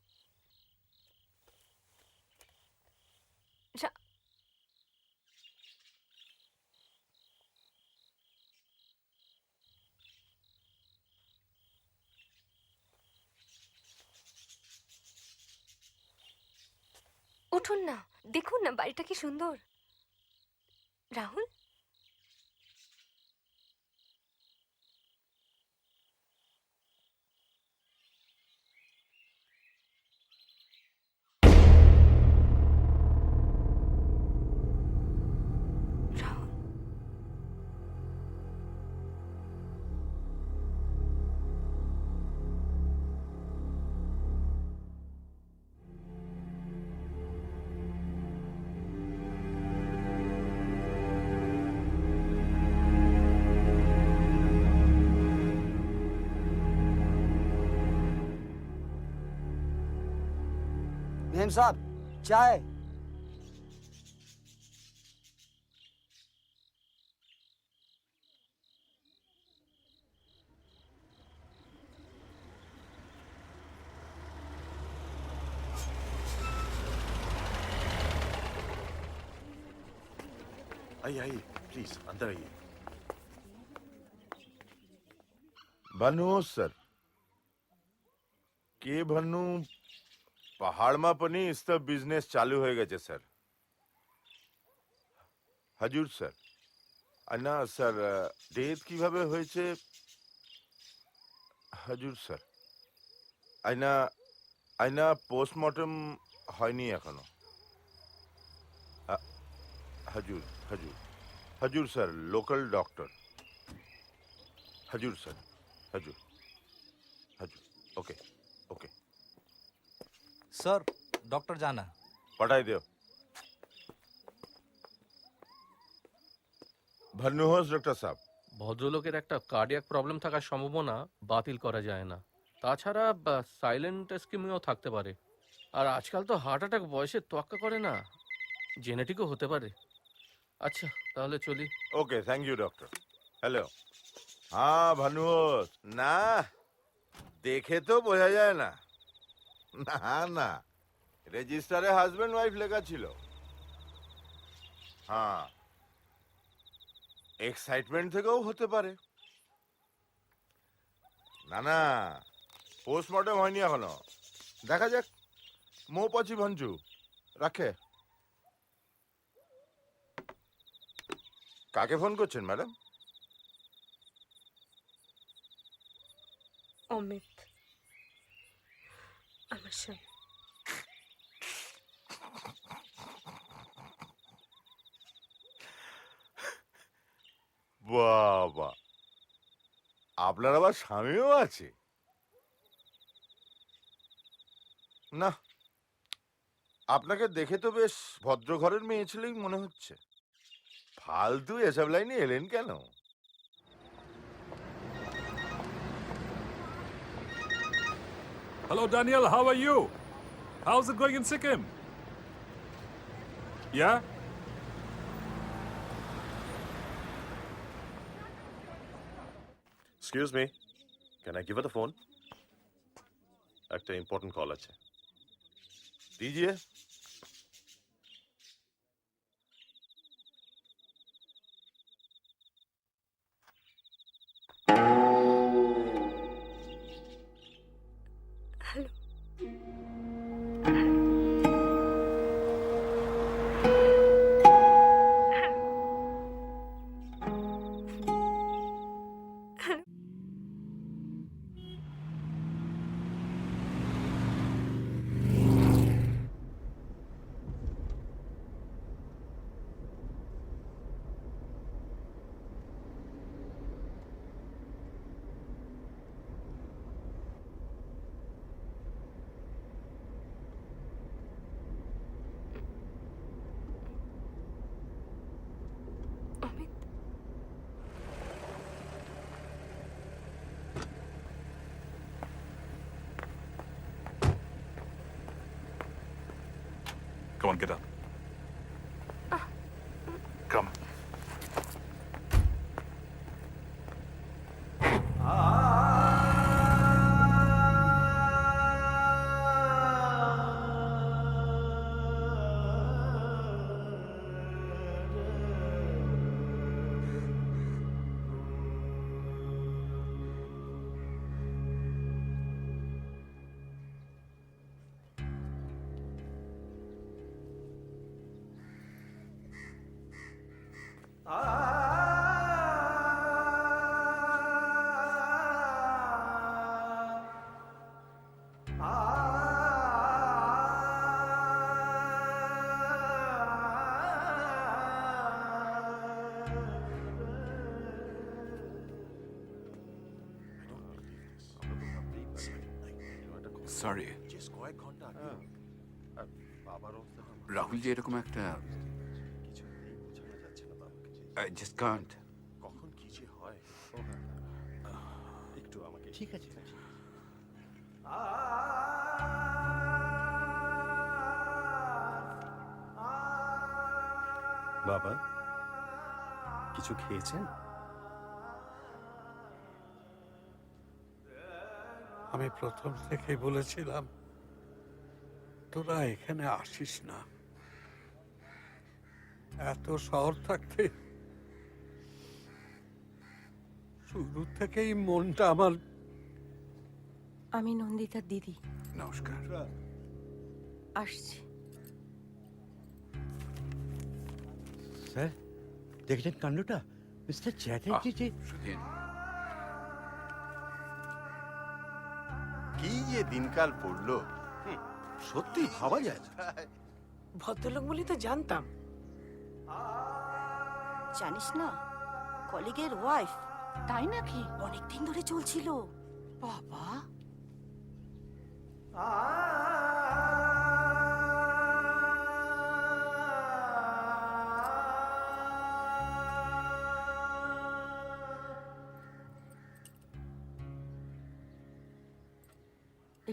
S10: উঠুন না, দেখুন না বাড়িটা কি সুন্দর। রাহুল,
S9: मेम साहब चाय।
S1: आइए प्लीज अंदर आइए। भानु सर के भानु পাহাড়মা পানি ইস্তা বিজনেস চালু হয়ে গেছে স্যার। হাজুর স্যার, আর না স্যার ডেথ কিভাবে হয়েছে হাজুর স্যার, আইনা আইনা পোস্টমর্টম হয়নি এখনো। হাজুর হাজুর হাজুর স্যার, লোকাল ডক্টর। হাজুর স্যার, হাজুর হাজুর। ওকে ওকে
S21: सर डॉक्टर जाना।
S1: पढ़ाई दो। ভানুহস ডক্টর সাহেব,
S22: ভদ্রলোকের একটা কার্ডিয়াক প্রবলেম থাকার সম্ভাবনা বাতিল করা যায় না। তাছাড়া সাইলেন্ট স্কিমিও থাকতে পারে। আর আজকাল তো হার্ট অ্যাটাক বয়সে তোয়াক্কা করে না, জেনেটিকও হতে পারে। আচ্ছা তাহলে চলি।
S1: Okay thank you doctor. Hello, হ্যাঁ ভানুহস, না দেখে তো বোঝা যায় না। না না, রেজিস্টারে হাজবেন্ড ওয়াইফ লেখা ছিল। হ্যাঁ, এক্সাইটমেন্ট থেকেও হতে পারে। না না, পোস্টমর্টম হয়নি এখনো, দেখা যাক। মো পাচি ভঞ্জু রাখে। কাকে ফোন করছেন ম্যাডাম?
S10: অমিত আমার স্বামী।
S1: বাবা, আপনার আবার স্বামীও আছে? না, আপনাকে দেখে তো বেশ ভদ্র ঘরের মেয়ে ছেলেই মনে হচ্ছে। ফালতু এসব লাইনে এলেন কেন?
S7: Hello, Daniel. How are you? How's it going in Sikkim? Yeah?
S1: Excuse me. Can I give her the phone? একটা ইম্পর্টেন্ট কল আছে। दीजिए।
S7: get up. Come.
S14: Sorry Rahul যে এরকম একটা I just can't.
S4: কখন কি যে হয় একটু আমাকে
S11: ঠিক আছে
S4: বাবা কিছু খেয়েছেন?
S6: আমি প্রথম থেকেই বলেছিলাম তোরা এখানে আসিস না। এত শহর থাকতে শুরু থেকেই মনটা আমার।
S16: আমি নন্দিতার দিদি।
S14: নমস্কার।
S16: আসছি।
S11: স্যার দেখলেন কাণ্ডটা? মিস্টার চ্যাটার্জি যে
S4: কি যে দিনকাল পড়লো সত্যি ভাবা যায় না।
S15: ভদ্রলোক বলি তো জানতাম।
S23: জানিস না কলিগের ওয়াইফ। তাই নাকি? অনেকদিন ধরে চলছিল। বাবা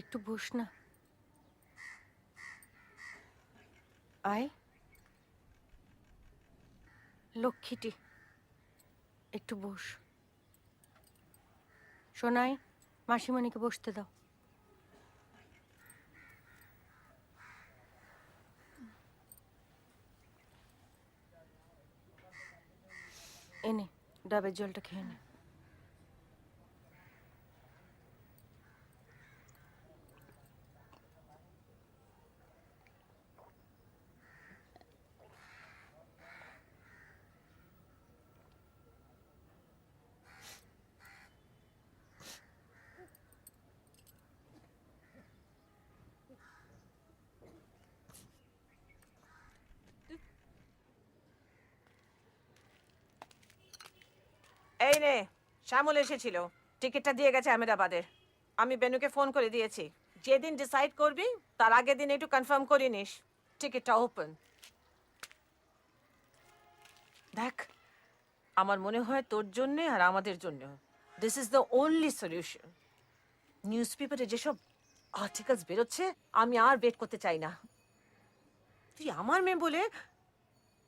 S16: একটু বস না। আয় লক্ষ্মীটি, একটু বস। শোনাই, মাসিমণিকে বসতে দাও। এনে ডাবের জলটা খেয়ে নে।
S15: এই নে, শ্যামল এসেছিল, টিকিটটা দিয়ে গেছে আহমেদাবাদের। আমি বেনুকে ফোন করে দিয়েছি, যেদিন ডিসাইড করবি তার আগের দিন একটু কনফার্ম করে নিস। টিকিটটা ওপেন। দেখ, আমার মনে হয় তোর জন্যে আর আমাদের জন্য this is the only solution. News পেপারে যেসব আর্টিকেলস বেরোচ্ছে, আমি আর ওয়েট করতে চাই না। তুই আমার মেয়ে বলে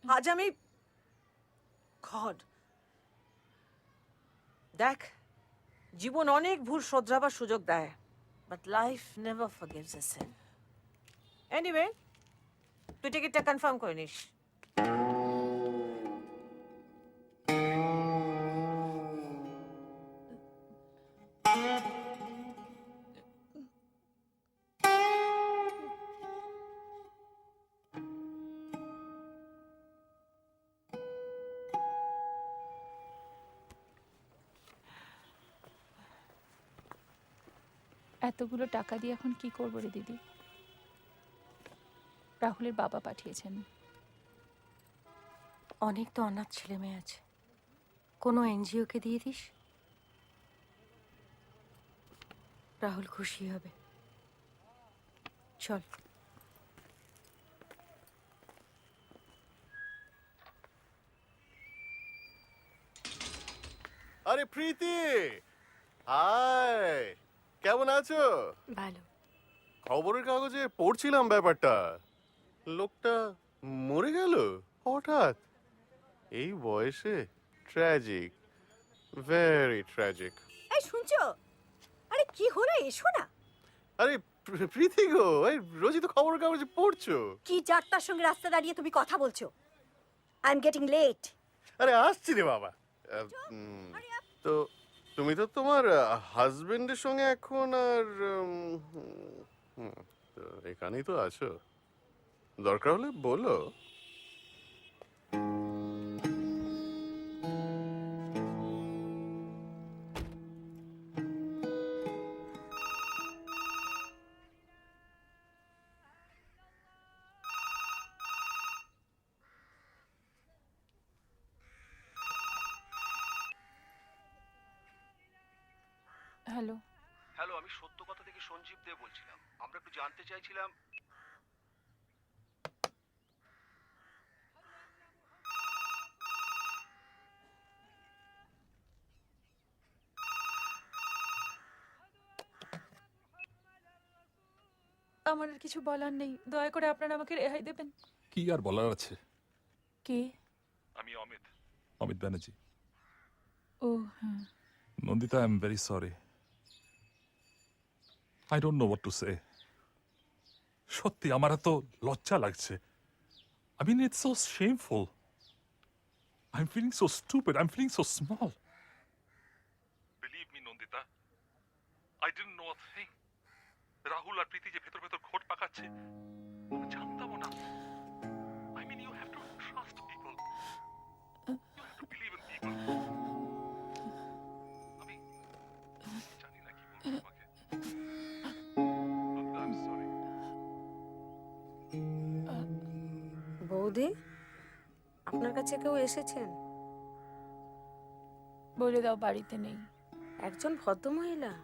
S15: আজ আমি গড। দেখ, জীবন অনেক ভুল শোধরাবার সুযোগ দেয়, but life never forgives a sin. Anyway, তুই টিকিটটা কনফার্ম করে নিস।
S8: এতগুলো টাকা দিয়ে এখন কি করবো রে দিদি? রাহুলের বাবা পাঠিয়েছেন।
S16: অনেক তো অনাথ ছেলে মেয়ে আছে, কোনো এনজিওকে দিয়ে দিস, রাহুল খুশি হবে। চল।
S4: আরে প্রীতি, হাই, কেমন আছো?
S10: ভালো।
S4: খবরের কাগজে পড়ছিলাম ব্যাপারটা। লোকটা মরে গেল হঠাৎ এই বয়সে? Tragic, very tragic.
S23: এই শুনছো? আরে কি হলো, এসো না।
S4: আরে প্রীতি গো, এই রোজই তো খবরের কাগজে পড়ছো।
S23: কি যাত্রার সঙ্গে রাস্তা দাঁড়িয়ে তুমি কথা বলছো? I am getting late.
S4: আরে আসছি রে বাবা। তো তুমি তো তোমার হাজবেন্ডের সঙ্গে এখন আর তো এখানেই তো আছো, দরকার হলে বলো।
S8: হ্যালো।
S3: হ্যালো, আমি সত্য কথা থেকে সঞ্জীব দে বলছিলাম। আমরা একটু জানতে চাইছিলাম।
S8: আমার আর কিছু বলার নেই, দয়া করে আপনারা আমাকে রেহাই দেবেন।
S7: কি আর বলার আছে?
S8: কে?
S7: আমি অমিত ব্যানার্জি।
S8: ও হ্যাঁ।
S7: Nandita, I am very sorry. I don't know what to say. সত্যি আমার এত লজ্জা লাগছে। I mean, it's so shameful. I'm feeling so stupid. I'm feeling so small. Believe me, Nandita, I didn't know a thing. Rahul আর প্রীতি যে ভেতর ভেতর ঘোট পাকাচ্ছে আমি জানতামও না। I mean, you have to trust people. You have to believe in people. আমি জানি না কি বলবো তোমাকে। Nandita, I'm sorry.
S10: বৌদি, আপনার কাছে কেউ এসেছেন?
S8: বলে দাও বাড়িতে নেই।
S10: একজন ভদ্রমহিলা।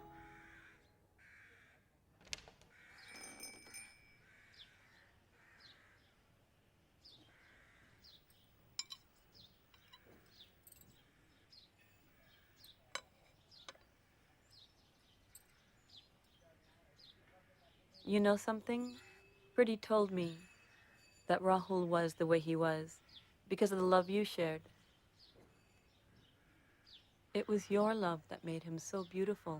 S5: You know something? Pretty told me that Rahul was the way he was because of the love you shared. It was your love that made him so beautiful.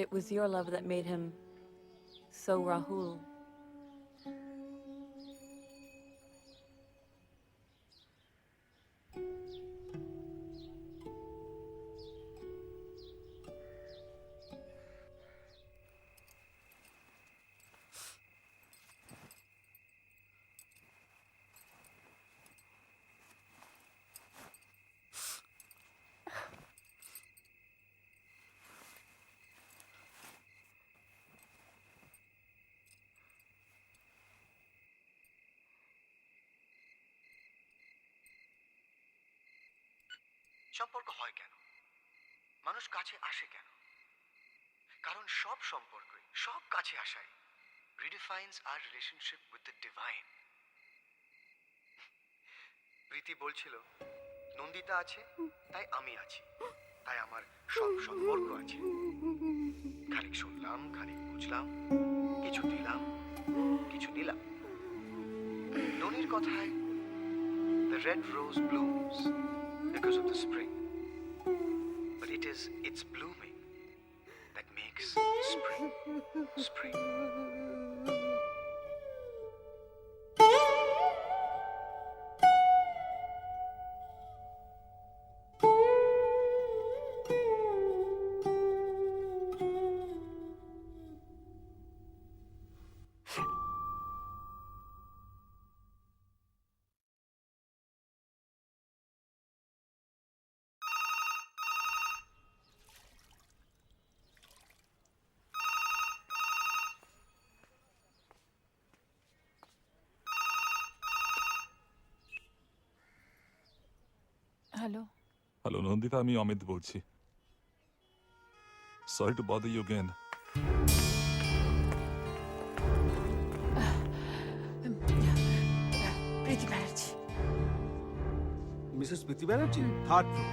S5: It was your love that made him so Rahul.
S3: সম্পর্ক হয় কেন? মানুষ কাছে আসে কেন? কারণ সব সম্পর্কই, সব কাছে আসাই redefines our relationship with the divine. প্রীতি বলছিল নন্দিতা আছে তাই আমি আছি, তাই আমার সব সম্পর্ক আছে। খানিক শুনলাম, খানিক বুঝলাম, কিছু দিলাম, কিছু নিলাম। ননির কথায় the red rose blooms because of the spring, but it is its blooming that makes spring spring.
S8: Hello.
S7: Hello Nandita, আমি অমিত বলছি। Sorry to bother you again.
S8: Preeti Banerjee.
S4: Mrs Preeti Banerjee, third floor.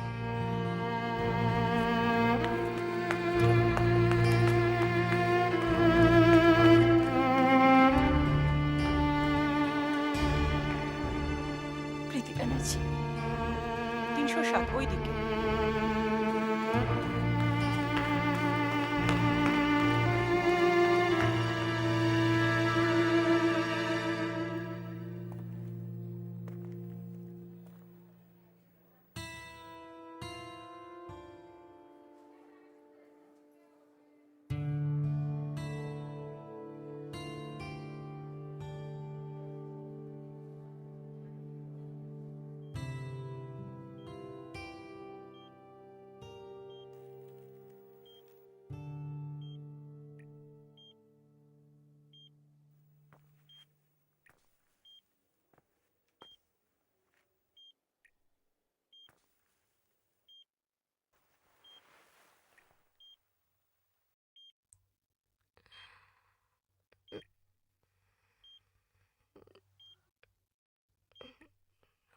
S16: ওইদিকে।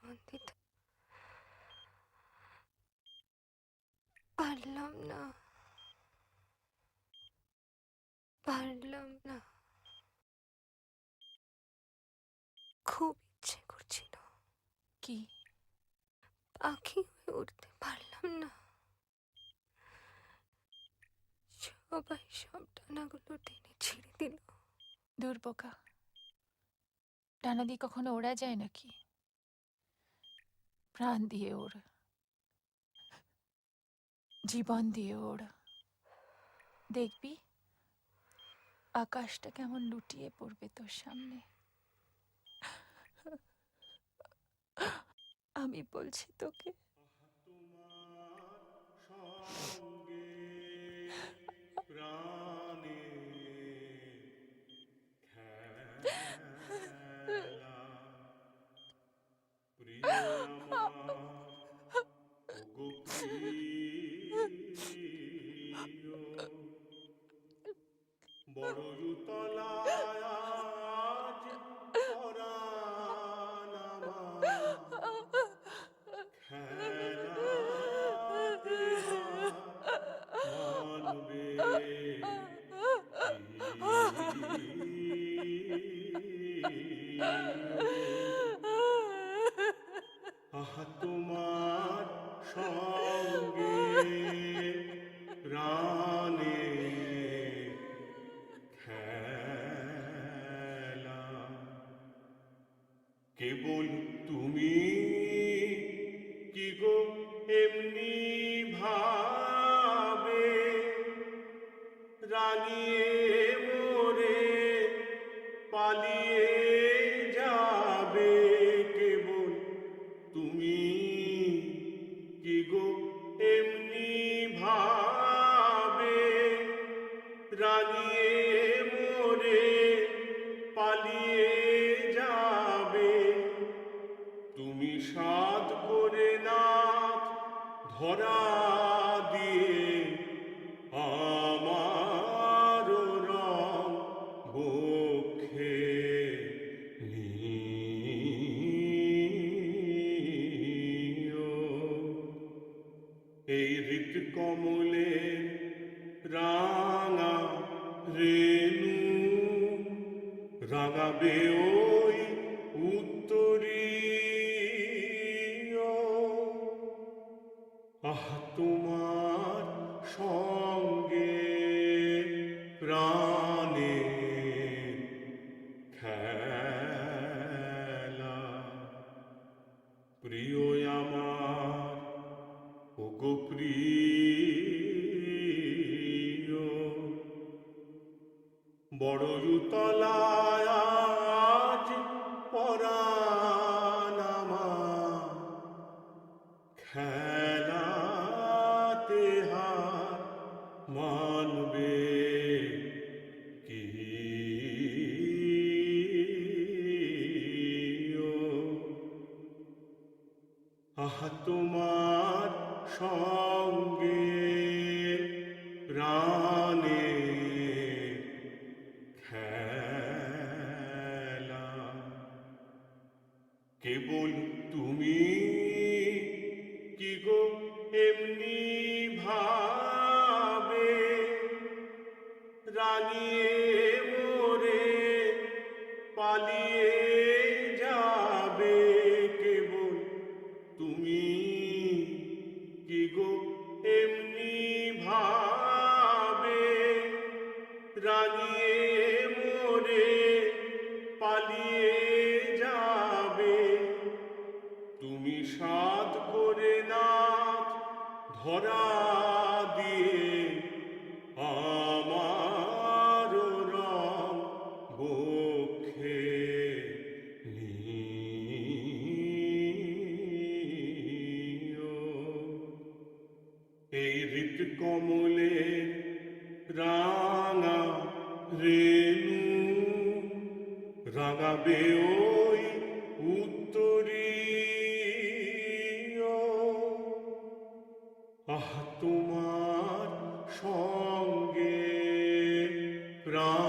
S10: নন্দিতা, পারলাম না, পারলাম না। খুব ইচ্ছে করছিল,
S8: কি?
S10: পাখি হয়ে উঠতে পারলাম না। সবাই সব ডানাগুলো টেনে ছিঁড়ে দিল।
S8: দূর বোকা, ডানা দিয়ে কখনো ওড়া যায় নাকি? প্রাণ দিয়ে ওড়, জীবন দিয়ে ওড়। দেখবি আকাশটা কেমন লুটিয়ে পড়বে তোর সামনে। আমি বলছি তোকে।
S12: তোমার সঙ্গে প্রাণে খেলা, কেবল তুমি কি গো এমনি ভাবে রাঙিয়ে মোরে পালিয়ে যাবে। কেবল তুমি কি গো এমনি ভাবে রাঙিয়ে মোরে পালিয়ে যাবে। তুমি সাধ করে নাথ ধরা দিয়ে আমার রং বক্ষে এই হৃদ কমলের রাঙা রেণু রাঙাবে ওই উত্তরীয়। আহ তোমার সঙ্গে প্রাণে খেলা, প্রিয় আমার ওগো প্রিয়, বড়তলায় আজ পরাণ আমার খেলাতে হার মানবে কি? আহ তোমার সঙ্গে প্রাণে খেলা। এমনি ভাবে রাগিয়ে মোরে পালিয়ে যাবে। তুমি সাধ করে নাথ ধরা দিয়ে আমার রং বক্ষে নিও। এই হৃদ কমলের রাঙা রেণু রাঙাবে ওই উত্তরীয়। আহ তোমার সঙ্গে প্রাণ